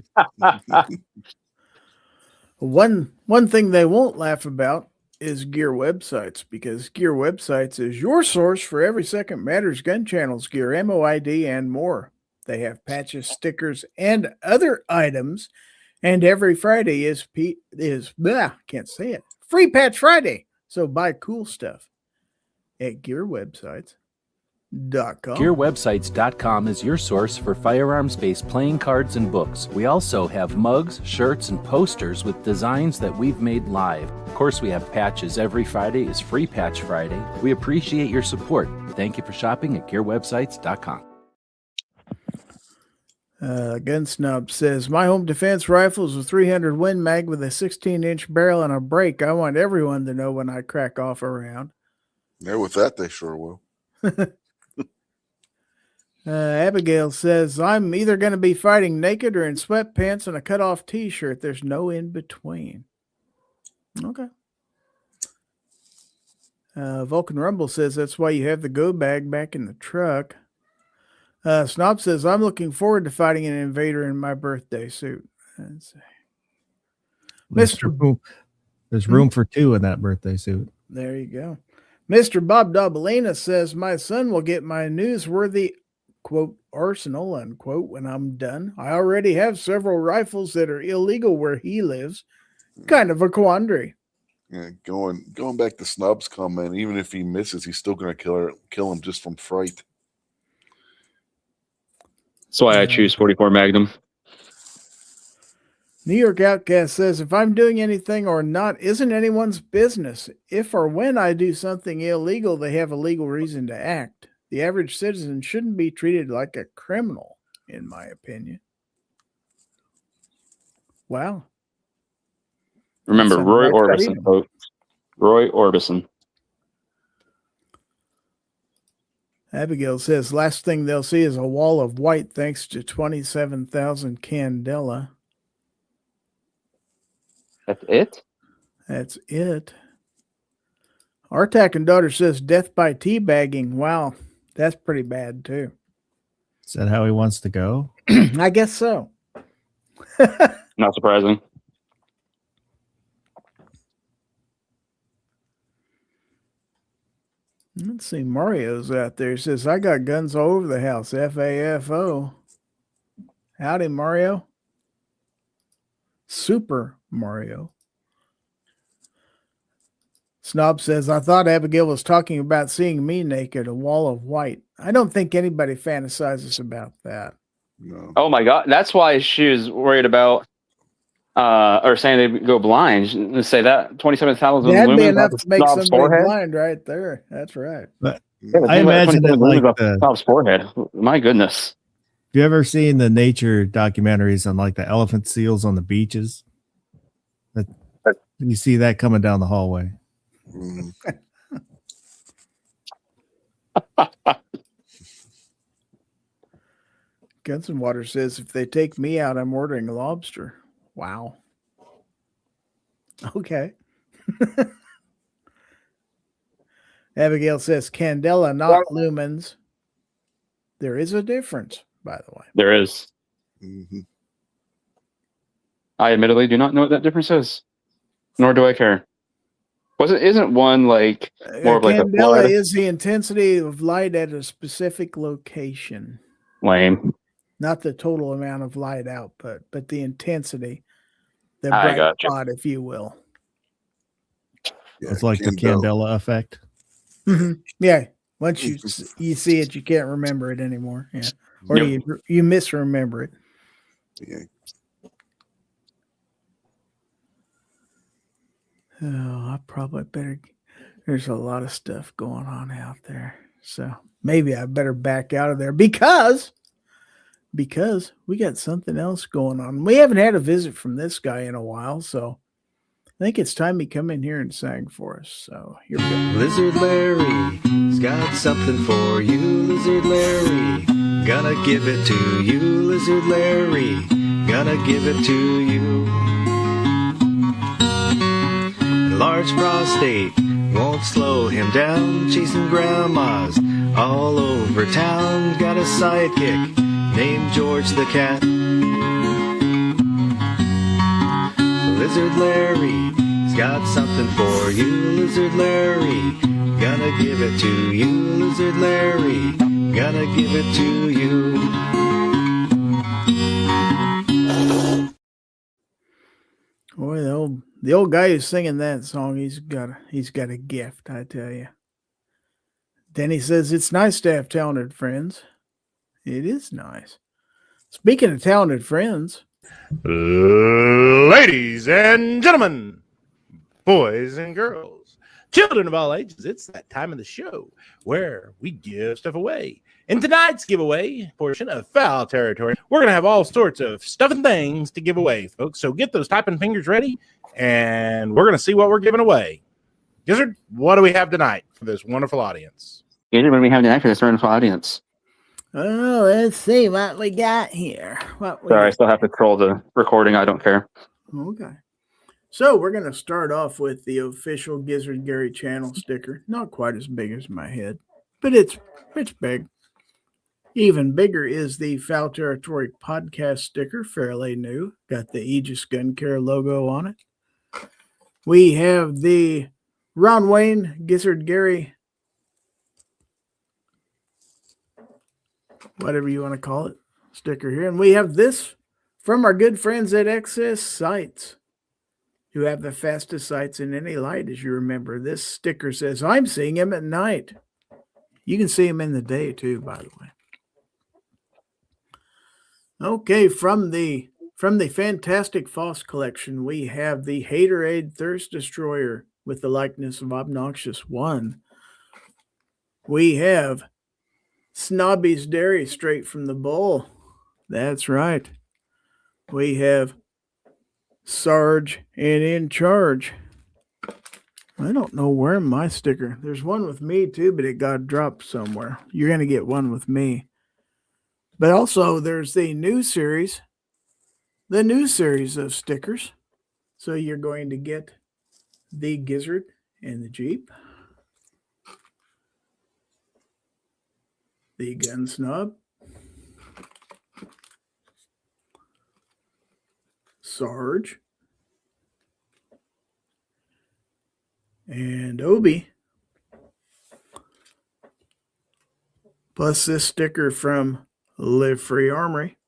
One thing they won't laugh about is gear websites, because gear websites is your source for every Second Matters gun channels gear, MOID, and more. They have patches, stickers, and other items. And every Friday is can't say it, Free Patch Friday. So buy cool stuff at gearwebsites.com. GearWebsites.com is your source for firearms-based playing cards and books. We also have mugs, shirts, and posters with designs that we've made live. Of course, we have patches. Every Friday is Free Patch Friday. We appreciate your support. Thank you for shopping at GearWebsites.com. Gun Snob says, my home defense rifle is a 300 Win Mag with a 16-inch barrel and a break. I want everyone to know when I crack off a round. Yeah, with that, they sure will. Abigail says, I'm either going to be fighting naked or in sweatpants and a cut-off T-shirt. There's no in between. Okay. Vulcan Rumble says, that's why you have the go bag back in the truck. Snob says, I'm looking forward to fighting an invader in my birthday suit. There's room for two in that birthday suit. There you go. Mr. Bob Dobalina says, my son will get my newsworthy, quote, arsenal, unquote, when I'm done. I already have several rifles that are illegal where he lives. Kind of a quandary. Yeah, going back to Snub's comment, even if he misses, he's still going to kill him just from fright. That's why I choose 44 Magnum. New York Outcast says, if I'm doing anything or not isn't anyone's business. If or when I do something illegal, they have a legal reason to act. The average citizen shouldn't be treated like a criminal, in my opinion. Wow. Remember, Roy Orbison, folks. Roy Orbison. Abigail says, last thing they'll see is a wall of white thanks to 27,000 Candela. That's it? That's it. Artak and daughter says, death by teabagging. Wow, that's pretty bad, too. Is that how he wants to go? I guess so. Not surprising. Let's see. Mario's out there. He says, I got guns all over the house. FAFO. Howdy, Mario. Super Mario. Snob says, I thought Abigail was talking about seeing me naked, a wall of white. I don't think anybody fantasizes about that. No. Oh my God. That's why she was worried about or saying they go blind. Let's say that 27,000 That'd be lumens enough off to make Snob's somebody forehead. blind right there. That's right. But Yeah, I imagine it like the, Snob's forehead. My goodness. have you ever seen the nature documentaries on like the elephant seals on the beaches? You see that coming down the hallway. Mm. Guns and Water says, if they take me out, I'm ordering lobster. Wow. Okay. Abigail says, Candela, not lumens. There is a difference, by the way. There is. Mm-hmm. I admittedly do not know what that difference is, nor do I care. Isn't one like more of like a Candela flood? is the intensity of light at a specific location. Lame. Not the total amount of light output, but the intensity, the I bright gotcha. spot, if you will. Yeah, It's like the Candela effect. Mm-hmm. Yeah. Once you see it, you can't remember it anymore. Yeah. Or you misremember it. Yeah. Oh, I probably better. There's a lot of stuff going on out there. So maybe I better back out of there because we got something else going on. We haven't had a visit from this guy in a while, so I think it's time he come in here and sang for us. So here we go. Lizard Larry's got something for you, Lizard Larry. Gonna give it to you, Lizard Larry. Gonna give it to you. Large prostate won't slow him down, chasing grandmas all over town. Got a sidekick named George the Cat. Lizard Larry's got something for you, Lizard Larry. Gonna give it to you, Lizard Larry. Gonna give it to you. Boy, the old guy who's singing that song, he's got a gift, I tell you. Denny says it's nice to have talented friends. It is nice. Speaking of talented friends, ladies and gentlemen, boys and girls, children of all ages, it's that time of the show where we give stuff away. In tonight's giveaway portion of Fowl Territory, we're going to have all sorts of stuff and things to give away, folks. So get those typing fingers ready, and we're going to see what we're giving away. Gizzard, what do we have tonight for this wonderful audience? Gizzard, what do we have tonight for this wonderful audience? oh, let's see what we got here. Sorry, I still have to troll the recording. I don't care. Okay. So we're going to start off with the official Gizzard Gary channel sticker. Not quite as big as my head, but it's big. Even bigger is the Fowl Territory podcast sticker, fairly new. Got the Aegis Gun Care logo on it. We have the Ron Wayne Gizzard Gary, whatever you want to call it, sticker here. And we have this from our good friends at XS Sights, who have the fastest sights in any light, as you remember. This sticker says, I'm seeing him at night. You can see him in the day, too, by the way. Okay, from the Fantastic Foss collection, we have the Haterade Thirst Destroyer with the likeness of Obnoxious One. We have Snobby's Dairy straight from the bowl. That's right. We have Sarge and In Charge. I don't know where my sticker. There's one with me too, but it got dropped somewhere. You're going to get one with me. But also there's the new series of stickers. So you're going to get the Gizzard and the Jeep, the Gun Snob, Sarge, and Obi, plus this sticker from Live Free Armory,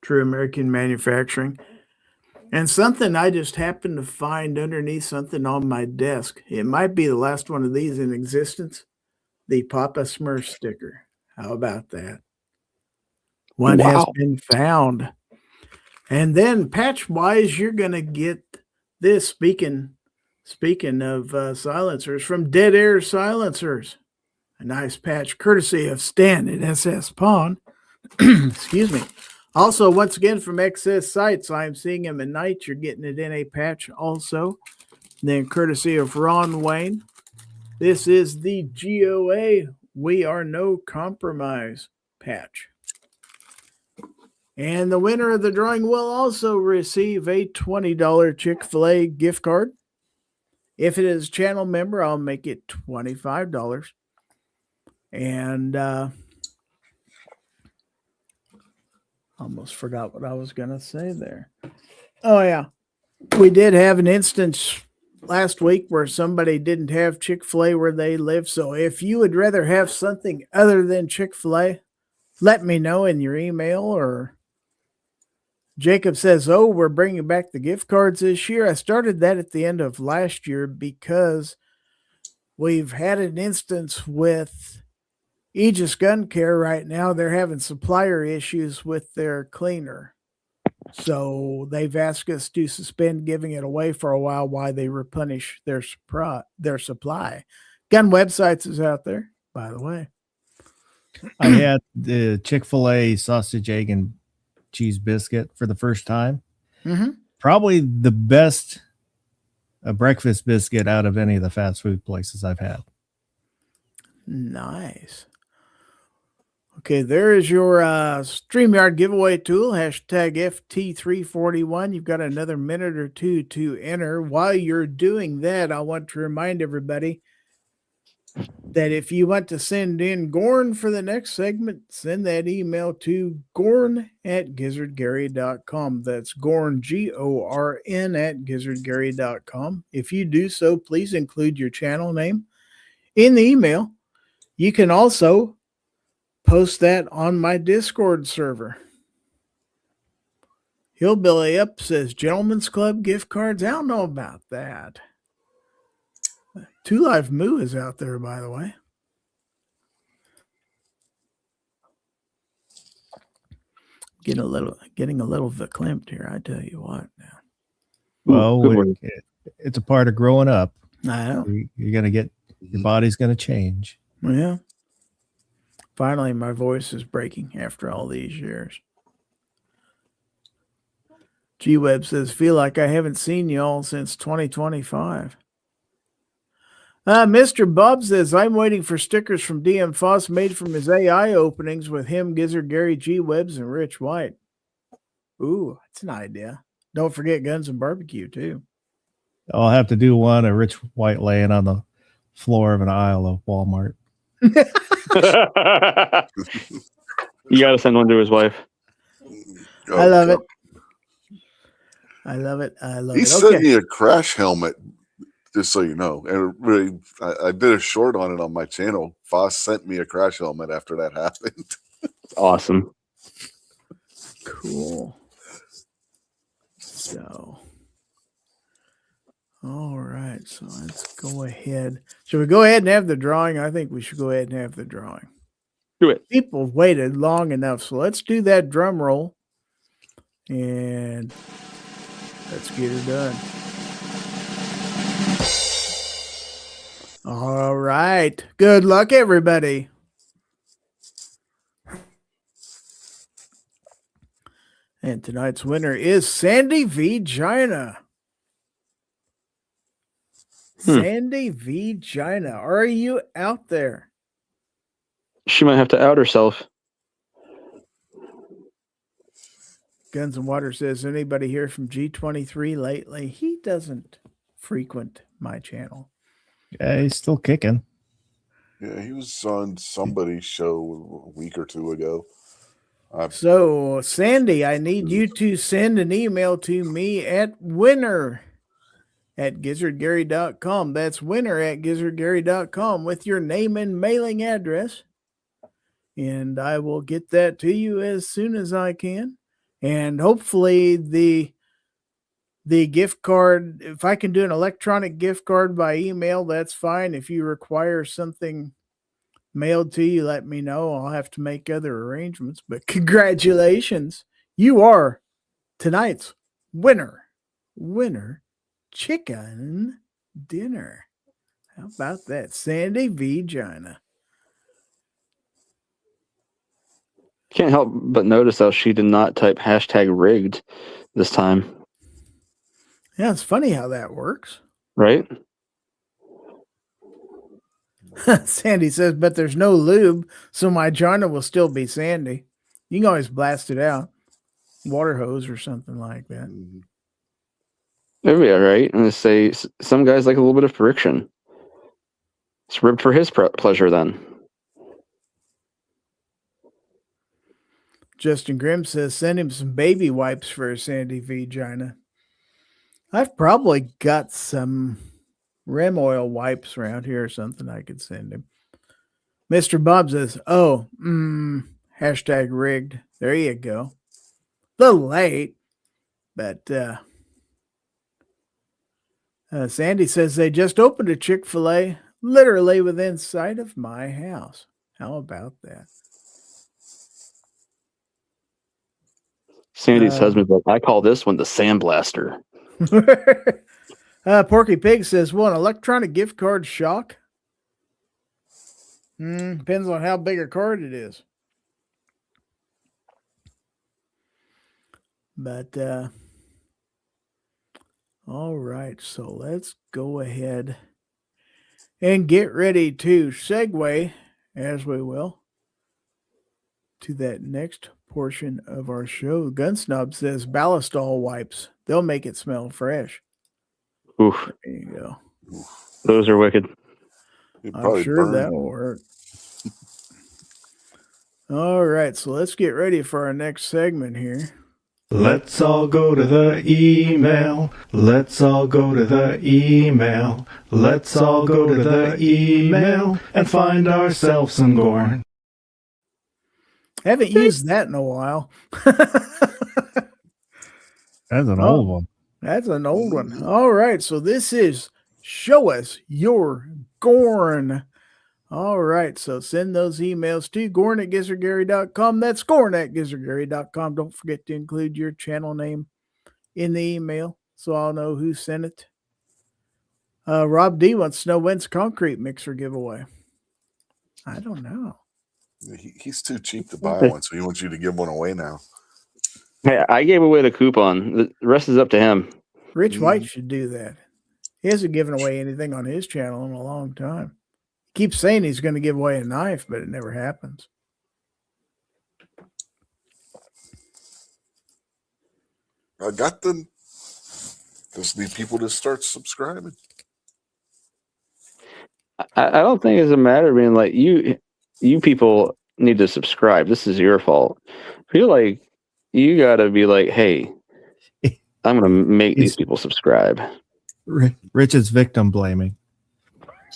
True American Manufacturing, and something I just happened to find underneath something on my desk. It might be the last one of these in existence, the Papa Smurf sticker. How about that? One has been found. And then patch-wise, you're going to get this, speaking of silencers, from Dead Air Silencers. A nice patch courtesy of Stan at SS Pawn. Excuse me. Also, once again, from XS Sights, I'm seeing him at night. You're getting it in a patch also. Then courtesy of Ron Wayne. This is the GOA We Are No Compromise patch. And the winner of the drawing will also receive a $20 Chick-fil-A gift card. If it is a channel member, I'll make it $25. And almost forgot what I was going to say there. Oh, yeah. We did have an instance last week where somebody didn't have Chick-fil-A where they live. So if you would rather have something other than Chick-fil-A, let me know in your email. Or Jacob says, oh, we're bringing back the gift cards this year. I started that at the end of last year because we've had an instance with Aegis Gun Care right now. They're having supplier issues with their cleaner. So they've asked us to suspend giving it away for a while they replenish their supply. Gun Websites is out there, by the way. I had the Chick-fil-A sausage, egg, and cheese biscuit for the first time. Mm-hmm. Probably the best breakfast biscuit out of any of the fast food places I've had. Nice. Okay, there is your StreamYard giveaway tool, hashtag FT341. You've got another minute or two to enter. While you're doing that, I want to remind everybody that if you want to send in Gorn for the next segment, send that email to gorn@gizzardgary.com. That's Gorn, Gorn @gizzardgary.com. If you do so, please include your channel name in the email. You can also post that on my Discord server. Hillbilly Up says Gentleman's Club gift cards. I don't know about that. Two Live Moo is out there, by the way. Getting a little verklempt here, I tell you what now. Well, it's a part of growing up. I know. You're going to get, your body's going to change. Yeah. Finally, my voice is breaking after all these years. G-Web says, feel like I haven't seen y'all since 2025. Mr. Bob says, I'm waiting for stickers from DM Foss made from his AI openings with him, Gizzard Gary, G-Webs, and Rich White. Ooh, that's an idea. Don't forget Guns and Barbecue, too. I'll have to do one of Rich White laying on the floor of an aisle of Walmart. You got to send one to his wife. I love it. I love it. I love He it. sent Okay. me a crash helmet, just so you know. And really, I did a short on it on my channel. Foss sent me a crash helmet after that happened. Awesome. Cool. So, all right. So let's go ahead. Should we go ahead and have the drawing? I think we should go ahead and have the drawing. Do it. People waited long enough. So let's do that drum roll. And let's get her done. All right. Good luck, everybody. And tonight's winner is Sandy Vagina. Sandy Vagina. Are you out there? She might have to out herself. Guns and Water says, anybody here from G23 lately? He doesn't frequent my channel. Yeah, he's still kicking. Yeah, he was on somebody's show a week or two ago. So, Sandy, I need you to send an email to me at winner@gizzardgary.com. That's winner@gizzardgary.com with your name and mailing address. And I will get that to you as soon as I can. And hopefully the gift card, if I can do an electronic gift card by email, that's fine. If you require something mailed to you, let me know. I'll have to make other arrangements. But congratulations. You are tonight's winner. Winner chicken dinner. How about that? Sandy Vagina. Can't help but notice how she did not type hashtag rigged this time. Yeah, it's funny how that works. Right? Sandy says, but there's no lube, so my vagina will still be sandy. You can always blast it out. water hose or something like that. Mhm. It'll be all right. And just say some guys like a little bit of friction. It's ribbed for his pleasure then. Justin Grimm says, send him some baby wipes for a sandy vagina. I've probably got some Rem oil wipes around here or something I could send him. Mr. Bob says, hashtag rigged. There you go. A little late, but Sandy says they just opened a Chick-fil-A literally within sight of my house. How about that? Sandy's husband's like, I call this one the sandblaster. Porky Pig says, will an electronic gift card shock? Depends on how big a card it is. But all right, so let's go ahead and get ready to segue, as we will, to that next portion of our show. Gunsnob says Ballistol wipes. They'll make it smell fresh. Oof. There you go. Those are wicked. It'd I'm probably sure burn that will more. work. All right, so let's get ready for our next segment here. Let's all go to the email. Let's all go to the email. Let's all go to the email and find ourselves some corn. Haven't used that in a while. That's an old one. That's an old one. All right, so this is Show Us Your Gorn. All right, so send those emails to gorn@gizzardgary.com. That's gorn@gizzardgary.com. Don't forget to include your channel name in the email so I'll know who sent it. Rob D wants to know when's concrete mixer giveaway. I don't know. He's too cheap to buy one, so he wants you to give one away now. Hey, I gave away the coupon. The rest is up to him. Rich White should do that. He hasn't given away anything on his channel in a long time. He keeps saying he's going to give away a knife, but it never happens. I got them. Just need people to start subscribing. I don't think it's a matter of being like you people need to subscribe. This is your fault. I feel like you got to be like, hey, I'm going to make these people subscribe. Rich is victim blaming.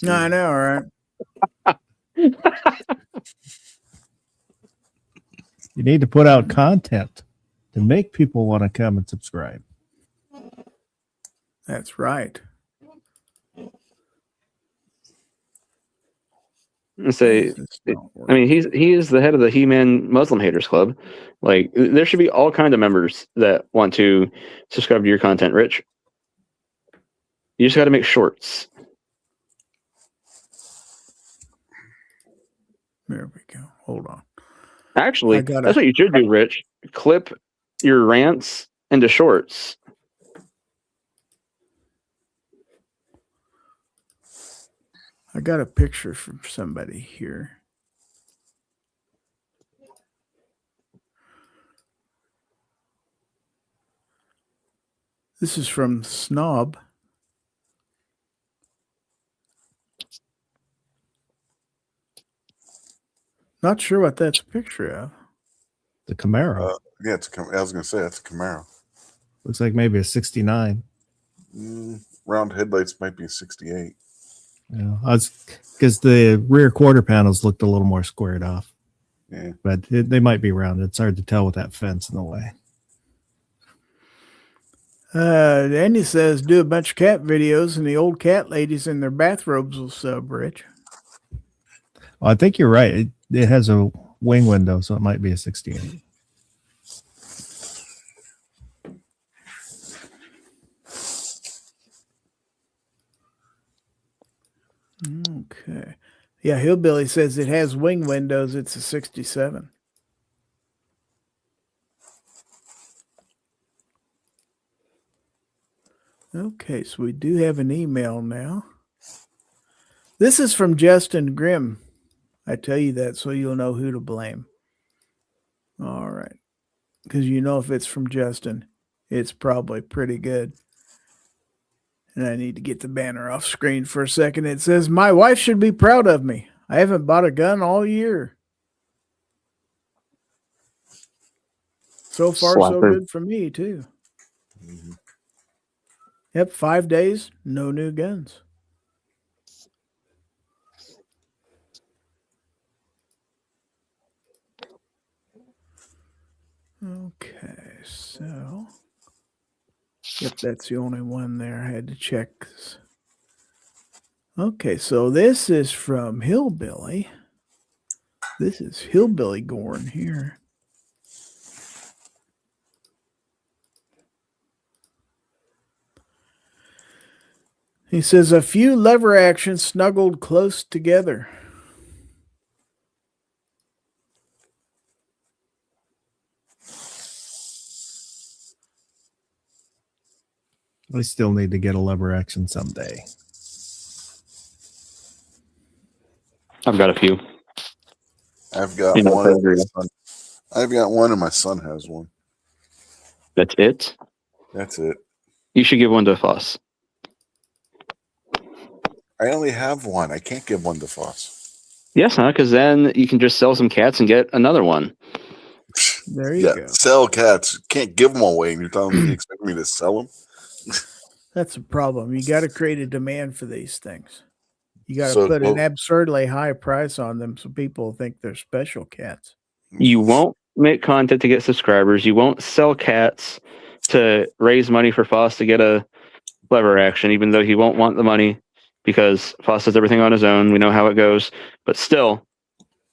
No, I know, right? You need to put out content to make people want to come and subscribe. That's right. And say, I mean, he is the head of the He-Man Muslim Haters Club. Like, there should be all kinds of members that want to subscribe to your content, Rich. You just got to make shorts. There we go. Hold on. Actually, that's what you should do, Rich. Clip your rants into shorts. I got a picture from somebody here. This is from Snob. Not sure what that's a picture of. The Camaro. Yeah, I was going to say that's a Camaro. Looks like maybe a 69. Round headlights might be a 68. Yeah, because the rear quarter panels looked a little more squared off. Yeah, but they might be round. It's hard to tell with that fence in the way. Andy says, do a bunch of cat videos and the old cat ladies in their bathrobes will sub, Rich. Well, I think you're right. It has a wing window, so it might be a 68. Okay. Yeah, Hillbilly says it has wing windows. It's a 67. Okay, so we do have an email now. This is from Justin Grimm. I tell you that so you'll know who to blame. All right. because you know if it's from Justin, it's probably pretty good. And I need to get the banner off screen for a second. It says, "My wife should be proud of me. I haven't bought a gun all year. So far, so Slapper. good for me, too." Mhm. Yep, 5 days, no new guns. Okay, so yep, that's the only one there. I had to check. Okay, so this is from Hillbilly. This is Hillbilly Gorn here. He says a few lever actions snuggled close together. I still need to get a lever action someday. I've got a few. I've got You know, one. I agree. I've got one, and my son has one. That's it. That's it. You should give one to Foss. I only have one. I can't give one to Foss. Yes, huh? Because then you can just sell some cats and get another one. There you go. Sell cats. Can't give them away, and you're telling me you expect me to sell them? That's a problem. You got to create a demand for these things. You got to So, put an well- absurdly high price on them so people think they're special cats. You won't make content to get subscribers. You won't sell cats to raise money for Foss to get a lever action, even though he won't want the money because Foss does everything on his own. We know how it goes. But still,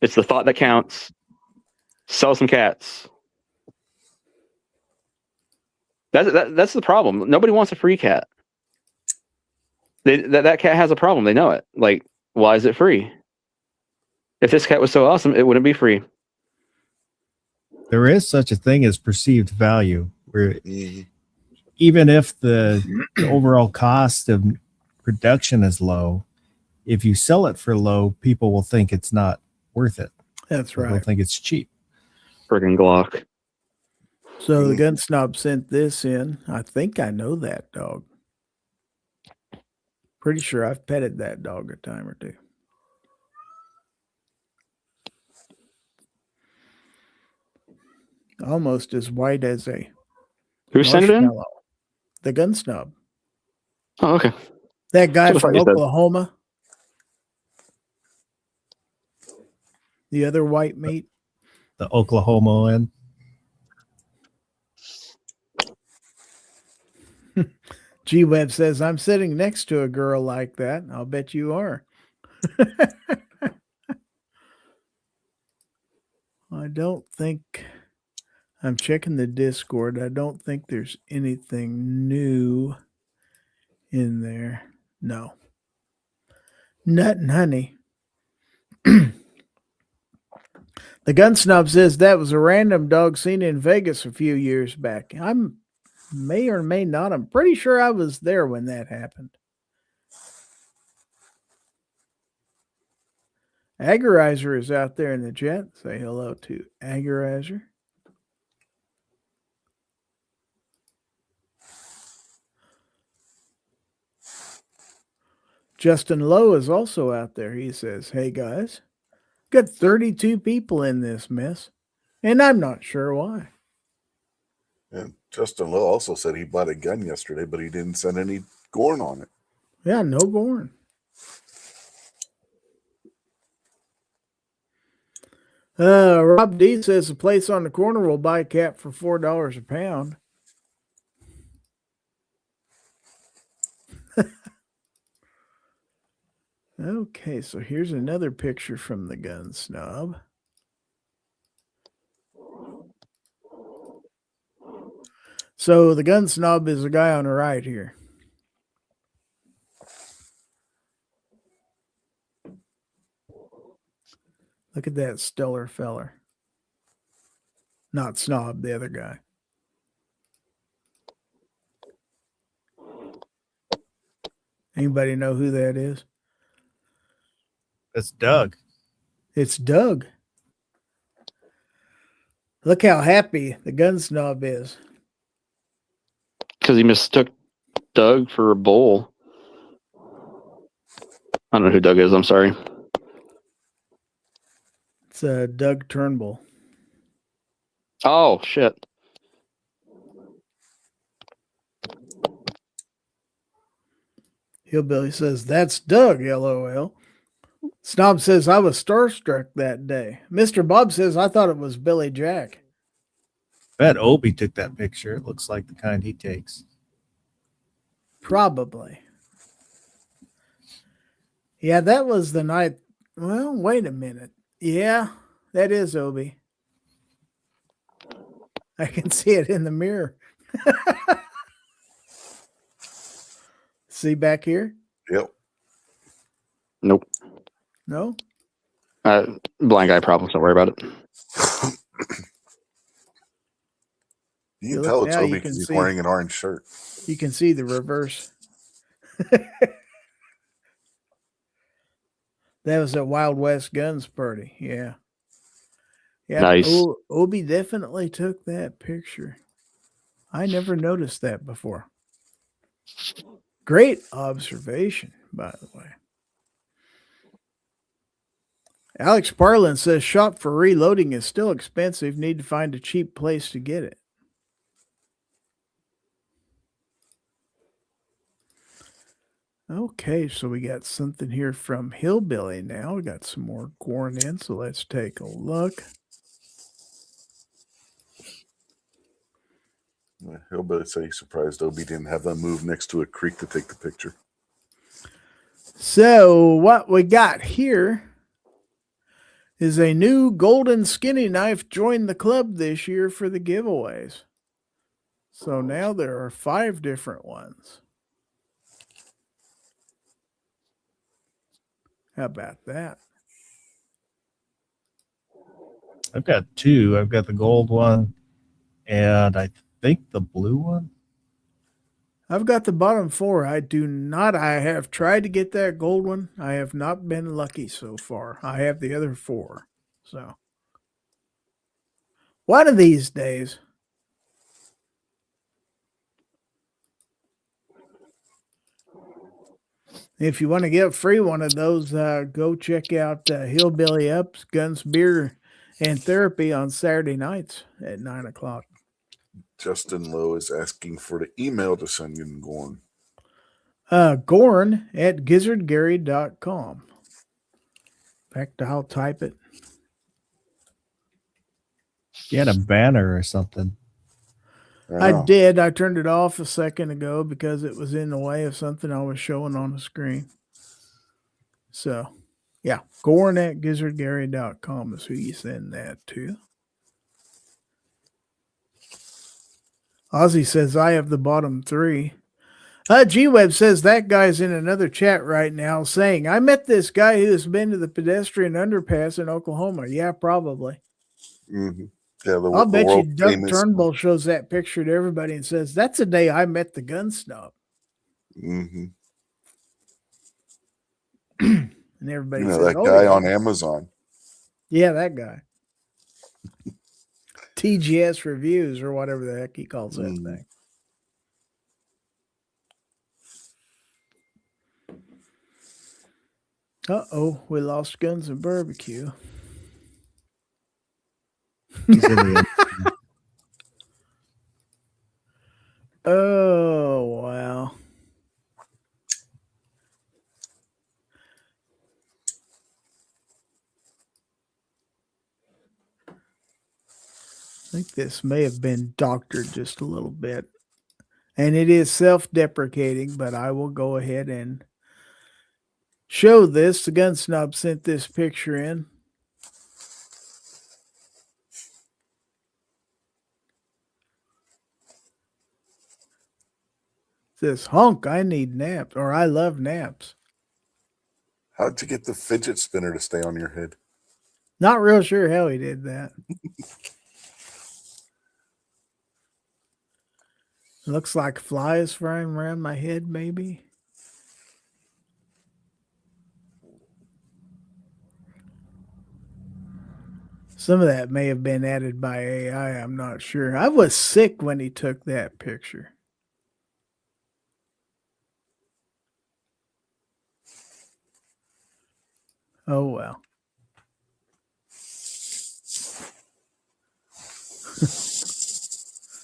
it's the thought that counts. Sell some cats. That's the problem. Nobody wants a free cat. That cat has a problem. They know it. Like, why is it free? If this cat was so awesome, it wouldn't be free. There is such a thing as perceived value, where Mhm. even if the overall cost of production is low, if you sell it for low, people will think it's not worth it. That's They'll right. think it's cheap. Friggin' Glock. So the gun snob sent this in. I think I know that dog. Pretty sure I've petted that dog a time or two. Almost as white as a Who sent it in? marshmallow. The gun snob. Oh, okay. That guy That's what from I thought you said. Oklahoma. The other white meat. The Oklahoma end. G-Web says, "I'm sitting next to a girl like that." I'll bet you are. I don't think, I'm checking the Discord. I don't think there's anything new in there. No. Nut and honey. The gun snob says that was a random dog seen in Vegas a few years back. I'm may or may not. I'm pretty sure I was there when that happened. Agorizer is out there in the chat. Say hello to Agorizer. Justin Lowe is also out there. He says, "Hey guys, got 32 people in this mess, and I'm not sure why." And Justin Lowe also said he bought a gun yesterday, but he didn't send any Gorn on it. Yeah, no Gorn. Rob D says the place on the corner will buy a cat for $4 a pound. Okay, so here's another picture from the gun snob. So the gun snob is the guy on the right here. Look at that stellar feller. Not snob, the other guy. Anybody know who that is? That's Doug. It's Doug. Look how happy the gun snob is. Because he mistook Doug for a bull. I don't know who Doug is. I'm sorry. It's Doug Turnbull. Oh, shit. Hillbilly says, that's Doug, LOL. Snob says, I was starstruck that day. Mr. Bob says, I thought it was Billy Jack. Bet Obi took that picture. It looks like the kind he takes. Probably. Yeah, that was the night. Well, wait a minute. Yeah, that is Obi. I can see it in the mirror. See back here? Yep. Nope. No? Blind guy problems. Don't worry about it. You can Look tell it's now, Obi you because can he's see- wearing an orange shirt. You can see the reverse. That was at Wild West Guns party. Yeah. Yeah. Nice. Obi definitely took that picture. I never noticed that before. Great observation, by the way. Alex Parlin says shop for reloading is still expensive. Need to find a cheap place to get it. Okay, so we got something here from Hillbilly now. We got some more Gorn in, so let's take a look. Hillbilly say he's surprised Obi didn't have them move next to a creek to take the picture. So what we got here is a new golden skinny knife joined the club this year for the giveaways. So now there are 5 different ones. How about that? I've got 2. I've got the gold one, and I think the blue one. I've got the bottom 4. I have tried to get that gold one. I have not been lucky so far. I have the other 4. So one of these days. If you want to get a free one of those, go check out Hillbilly Ups, Guns, Beer, and Therapy on Saturday nights at 9 o'clock. Justin Lowe is asking for the email to send you Gorn. Gorn at gizzardgary.com. In fact, I'll type it. You had a banner or something. I did. I turned it off a second ago because it was in the way of something I was showing on the screen. So, yeah, Gorn at gizzardgary.com is who you send that to. Ozzy says, I have the bottom 3. G-Web says that guy's in another chat right now saying, I met this guy who has been to the pedestrian underpass in Oklahoma. Yeah, probably. Mm-hmm. Yeah, I'll bet you Doug famous- Turnbull shows that picture to everybody and says, that's the day I met the gun snob. Mm-hmm. And everybody You know, says, that oh, guy yeah. on Amazon. Yeah, that guy. TGS Reviews or whatever the heck he calls that thing. Uh-oh, we lost Guns and Barbecue. He's in the Oh, wow. I think this may have been doctored just a little bit. And it is self-deprecating, but I will go ahead and show this. The Gun Snob sent this picture in. It says, honk, I need naps, or I love naps. How'd you get the fidget spinner to stay on your head? Not real sure how he did that. Looks like flies flying around my head, maybe. Some of that may have been added by AI. I'm not sure. I was sick when he took that picture. Oh, well.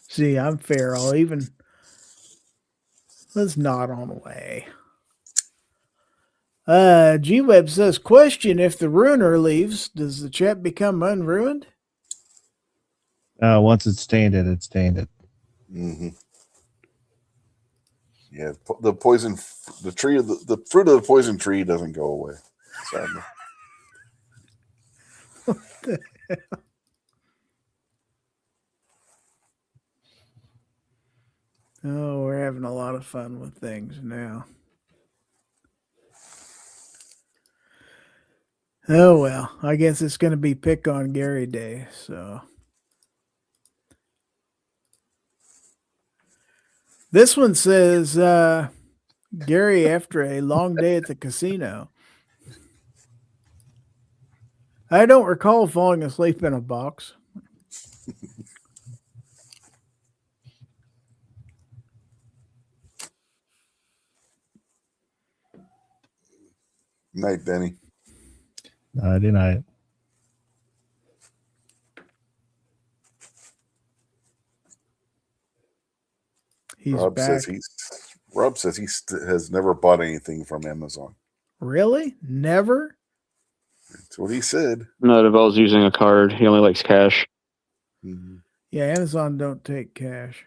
See, I'm fair. I'll even. Let's nod on away. G-Web says, question, if the ruiner leaves, does the chat become unruined? Once it's tainted, it's tainted. Mm-hmm. Yeah, the poison, the tree of the fruit of the poison tree doesn't go away. Sadly. What the hell? Oh, we're having a lot of fun with things now. Oh, well, I guess it's going to be Pick on Gary Day, so. This one says, Gary, after a long day at the casino. I don't recall falling asleep in a box. Night, Denny. Nighty night. He's Rob back. says he has never bought anything from Amazon. Really? Never? That's what he said. No, Devel's using a card. He only likes cash. Mm-hmm. Yeah, Amazon don't take cash.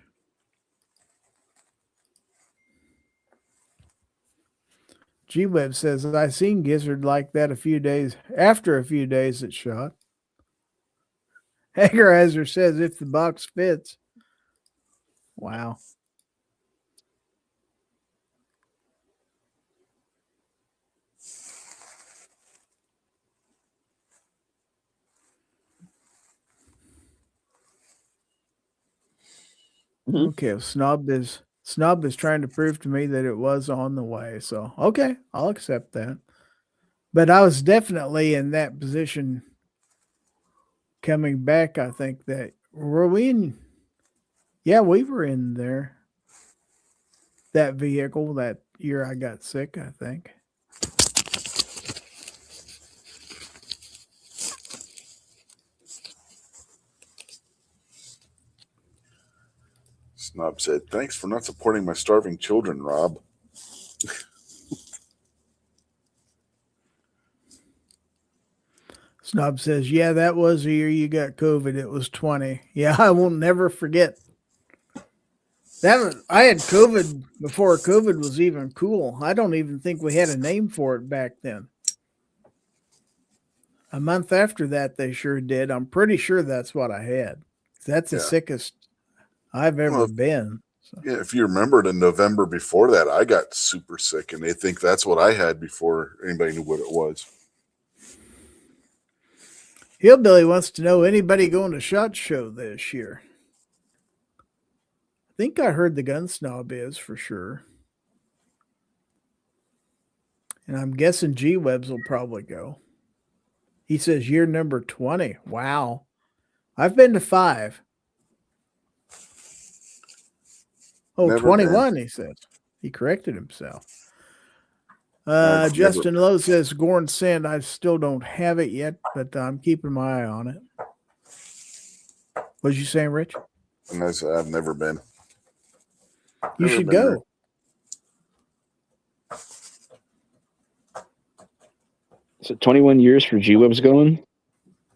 G-Web says, I seen Gizzard like that after a few days it shot. Hagerizer says, if the box fits. Wow. Mhm. Okay, well, Snob is trying to prove to me that it was on the way. So okay, I'll accept that. But I was definitely in that position coming back. I think that were we in? Yeah, we were in there. That vehicle that year I got sick, I think. Snob said, thanks for not supporting my starving children, Rob. Snob says, yeah, that was the year you got COVID. It was 20. Yeah, I will never forget. I had COVID before COVID was even cool. I don't even think we had a name for it back then. A month after that, they sure did. I'm pretty sure that's what I had. That's the sickest I've ever been. So. Yeah, if you remembered in November before that, I got super sick, and they think that's what I had before anybody knew what it was. Hillbilly wants to know anybody going to SHOT Show this year. I think I heard the Gun Snob is for sure. And I'm guessing G-Webs will probably go. He says year number 20. Wow. I've been to 5. Oh, Never 21, been. he says. He corrected himself. I've Justin Lowe says, Gorn Sand, I still don't have it yet, but I'm keeping my eye on it. What you saying, Rich? And I said, I've never been. You Never should been go. So 21 years for G-Web's going?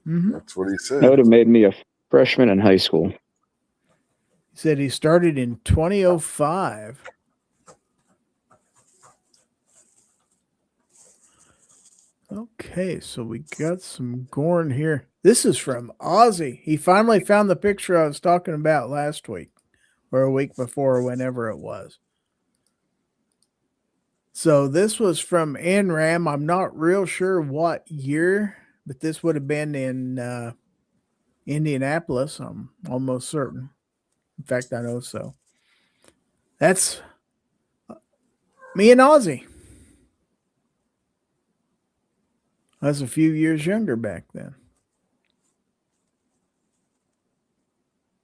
Mm-hmm. That's what he said. That would have made me a freshman in high school. He said he started in 2005. Okay, so we got some Gorn here. This is from Ozzy. He finally found the picture I was talking about last week or a week before, or whenever it was. So this was from NRAM. I'm not real sure what year, but this would have been in Indianapolis. I'm almost certain. In fact, I know so. That's me and Ozzy. I was a few years younger back then.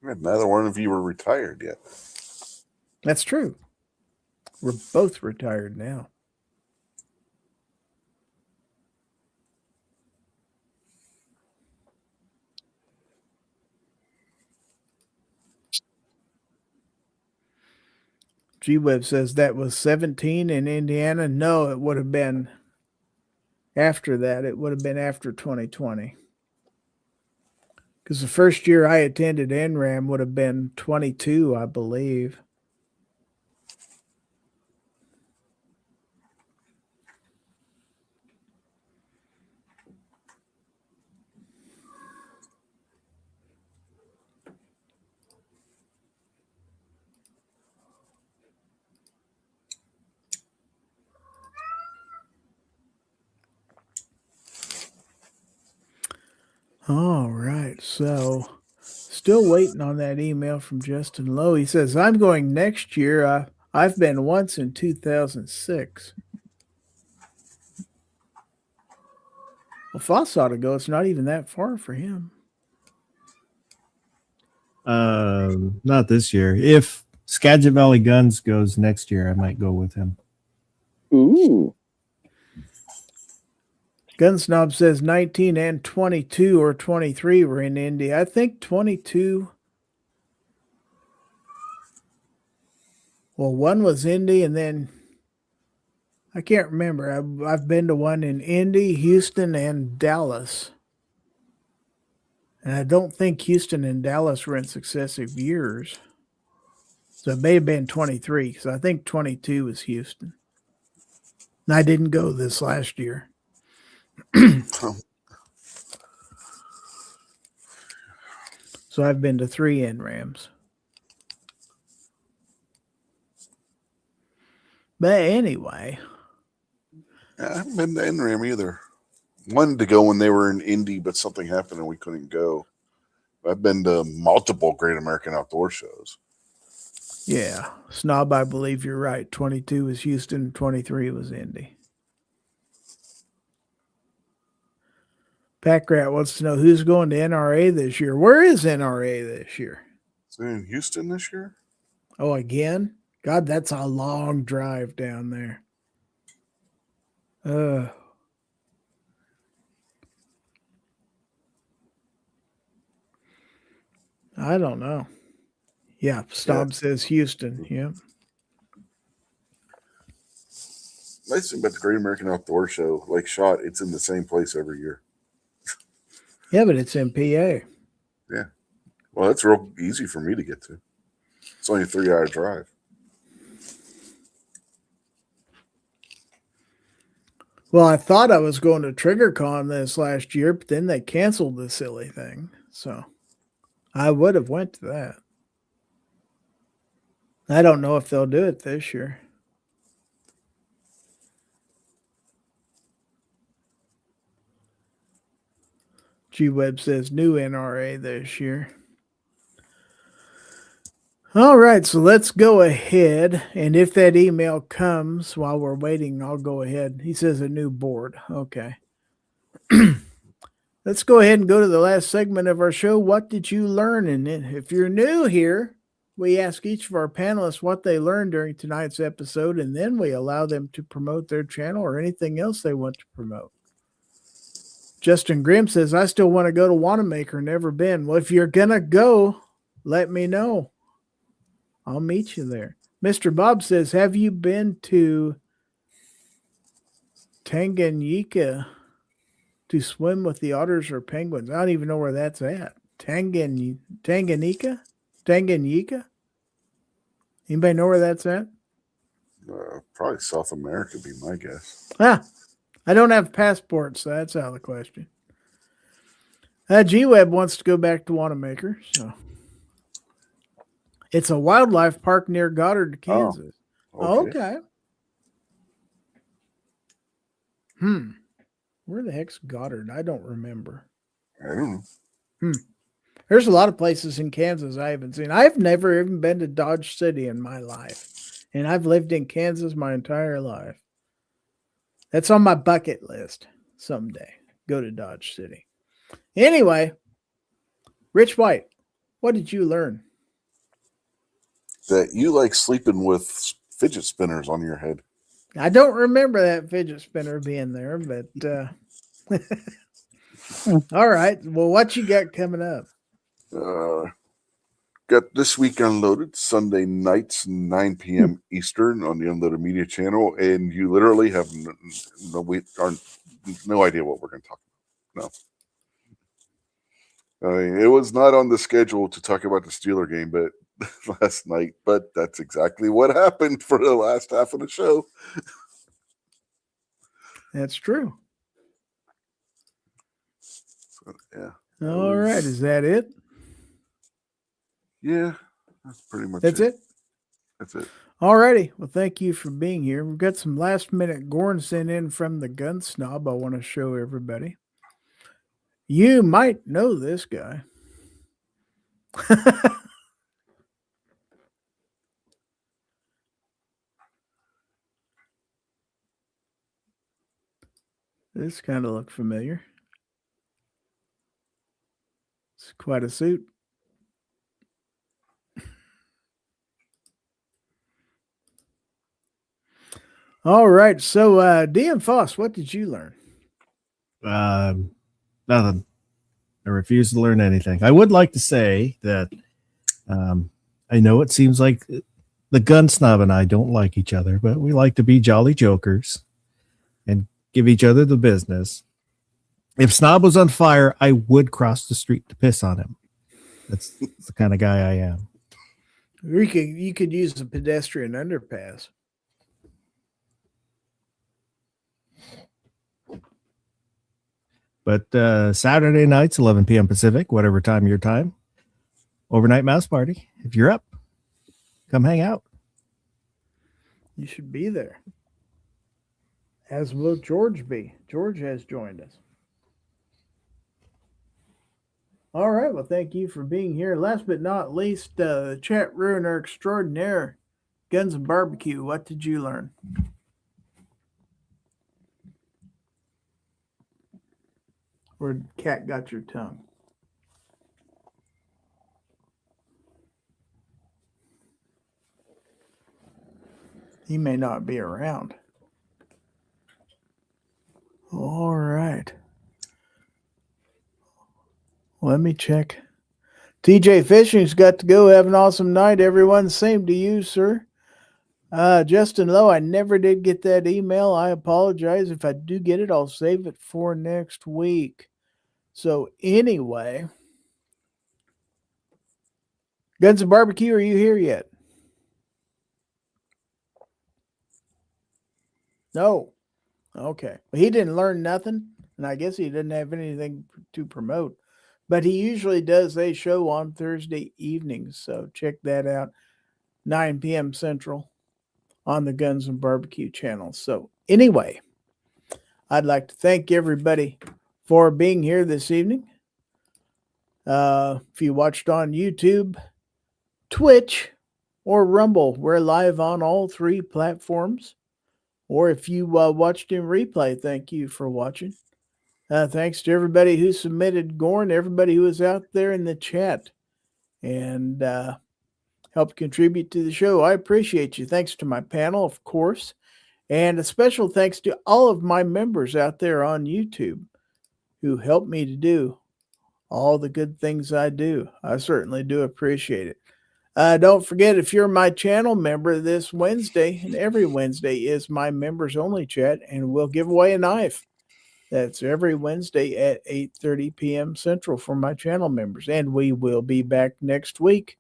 Neither one of you were retired yet. That's true. We're both retired now. G-Web says that was 17 in Indiana. No, it would have been after that. It would have been after 2020. Because the first year I attended NRAM would have been 22, I believe. All right, so still waiting on that email from Justin Lowe. He says, I'm going next year. I've been once in 2006. Well, Foss ought to go. It's not even that far for him. Not this year. If Skagit Valley Guns goes next year, I might go with him. Ooh. Gun Snob says 19 and 22 or 23 were in Indy. I think 22. Well, one was Indy, and then I can't remember. I've been to one in Indy, Houston, and Dallas. And I don't think Houston and Dallas were in successive years. So it may have been 23, because I think 22 was Houston. And I didn't go this last year. So I've been to 3 NRAMs. But anyway. I haven't been to NRAM either. Wanted to go when they were in Indy, but something happened and we couldn't go. I've been to multiple Great American Outdoor shows. Yeah. Snob, I believe you're right. 22 was Houston, 23 was Indy. Pack Rat wants to know who's going to NRA this year. Where is NRA this year? Is it in Houston this year? Oh, again? God, that's a long drive down there. I don't know. Yeah, Snob says Houston. Yeah. Nice thing about the Great American Outdoor Show, like Shot, it's in the same place every year. Yeah, but it's in PA. Yeah. Well, it's real easy for me to get to. It's only a 3-hour drive. Well, I thought I was going to TriggerCon this last year, but then they canceled the silly thing. So I would have went to that. I don't know if they'll do it this year. G-Web says new NRA this year. All right, so let's go ahead. And if that email comes while we're waiting, I'll go ahead. He says a new board. Okay. Let's go ahead and go to the last segment of our show. What did you learn? And if you're new here, we ask each of our panelists what they learned during tonight's episode, and then we allow them to promote their channel or anything else they want to promote. Justin Grimm says, I still want to go to Wanamaker, never been. Well, if you're going to go, let me know. I'll meet you there. Mr. Bob says, have you been to Tanganyika to swim with the otters or penguins? I don't even know where that's at. Tanganyika? Anybody know where that's at? Probably South America would be my guess. I don't have passports, so that's out of the question. G-Web wants to go back to Wanamaker, so it's a wildlife park near Goddard, Kansas. Oh, okay. Where the heck's Goddard? I don't remember. I don't know. There's a lot of places in Kansas I haven't seen. I've never even been to Dodge City in my life, and I've lived in Kansas my entire life. That's on my bucket list someday. Go to Dodge City. Anyway, Rich White, What did you learn? That you like sleeping with fidget spinners on your head. I don't remember that fidget spinner being there, but all right. Well, what you got coming up? Got this week unloaded Sunday nights, 9 p.m. Eastern on the Unloaded Media channel, and you literally have no idea what we're going to talk about. No. I mean, it was not on the schedule to talk about the Steeler game, but last night, but that's exactly what happened for the last half of the show. That's true. So, yeah. All right. Is that it? Yeah, that's pretty much That's it? That's it. All righty. Well, thank you for being here. We've got some last minute Gorn sent in from the Gun Snob I want to show everybody. You might know this guy. This kind of look familiar. It's quite a suit. All right. So, DM Foss, what did you learn? Nothing. I refuse to learn anything. I would like to say that I know it seems like the Gun Snob and I don't like each other, but we like to be jolly jokers and give each other the business. If Snob was on fire, I would cross the street to piss on him. That's the kind of guy I am. You could use a pedestrian underpass. But Saturday nights, 11 p.m. Pacific, whatever time your time, overnight mouse party. If you're up, come hang out. You should be there. As will George be. George has joined us. All right. Well, thank you for being here. Last but not least, chat ruiner extraordinaire, Guns and Barbecue. What did you learn? Where cat got your tongue? He may not be around. All right. Let me check. TJ Fishing's got to go. Have an awesome night, everyone. Same to you, sir. Justin Lowe, I never did get that email. I apologize. If I do get it, I'll save it for next week. So anyway, Guns and Barbecue, are you here yet? No. Okay. Well, he didn't learn nothing, and I guess he didn't have anything to promote. But he usually does a show on Thursday evenings, so check that out, 9 p.m. Central on the Guns and Barbecue channel. So anyway, I'd like to thank everybody for being here this evening. If you watched on YouTube, Twitch, or Rumble, we're live on all three platforms. Or if you watched in replay, thank you for watching. Thanks to everybody who submitted Gorn, everybody who was out there in the chat and helped contribute to the show. I appreciate you. Thanks to my panel, of course. And a special thanks to all of my members out there on YouTube who helped me to do all the good things I do. I certainly do appreciate it. Don't forget, if you're my channel member, this Wednesday and every Wednesday is my members only chat, and we'll give away a knife. That's every Wednesday at 8:30 p.m. Central for my channel members. And we will be back next week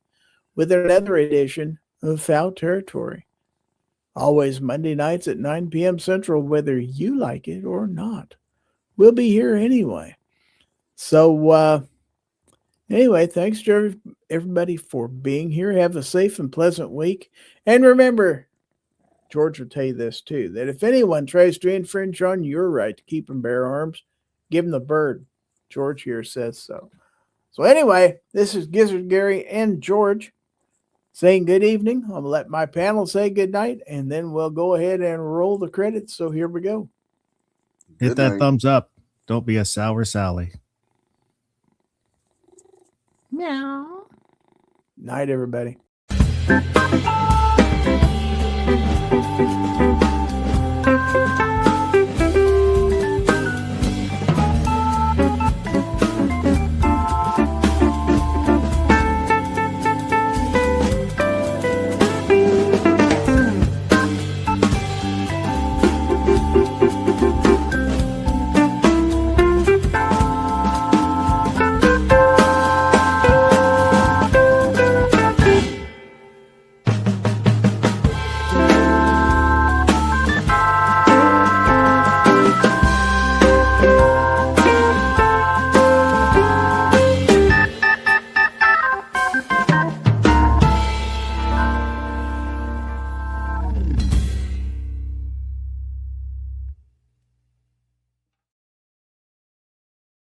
with another edition of Fowl Territory. Always Monday nights at 9 p.m. Central, whether you like it or not. We'll be here anyway. So, anyway, thanks to everybody for being here. Have a safe and pleasant week. And remember, George will tell you this too, that if anyone tries to infringe on your right to keep and bear arms, give them the bird. George here says so. So anyway, this is Gizzard Gary and George saying good evening. I'm going to let my panel say good night, and then we'll go ahead and roll the credits. So here we go. Hit Good that night. thumbs up. Don't be a sour Sally. Meow. Night, everybody.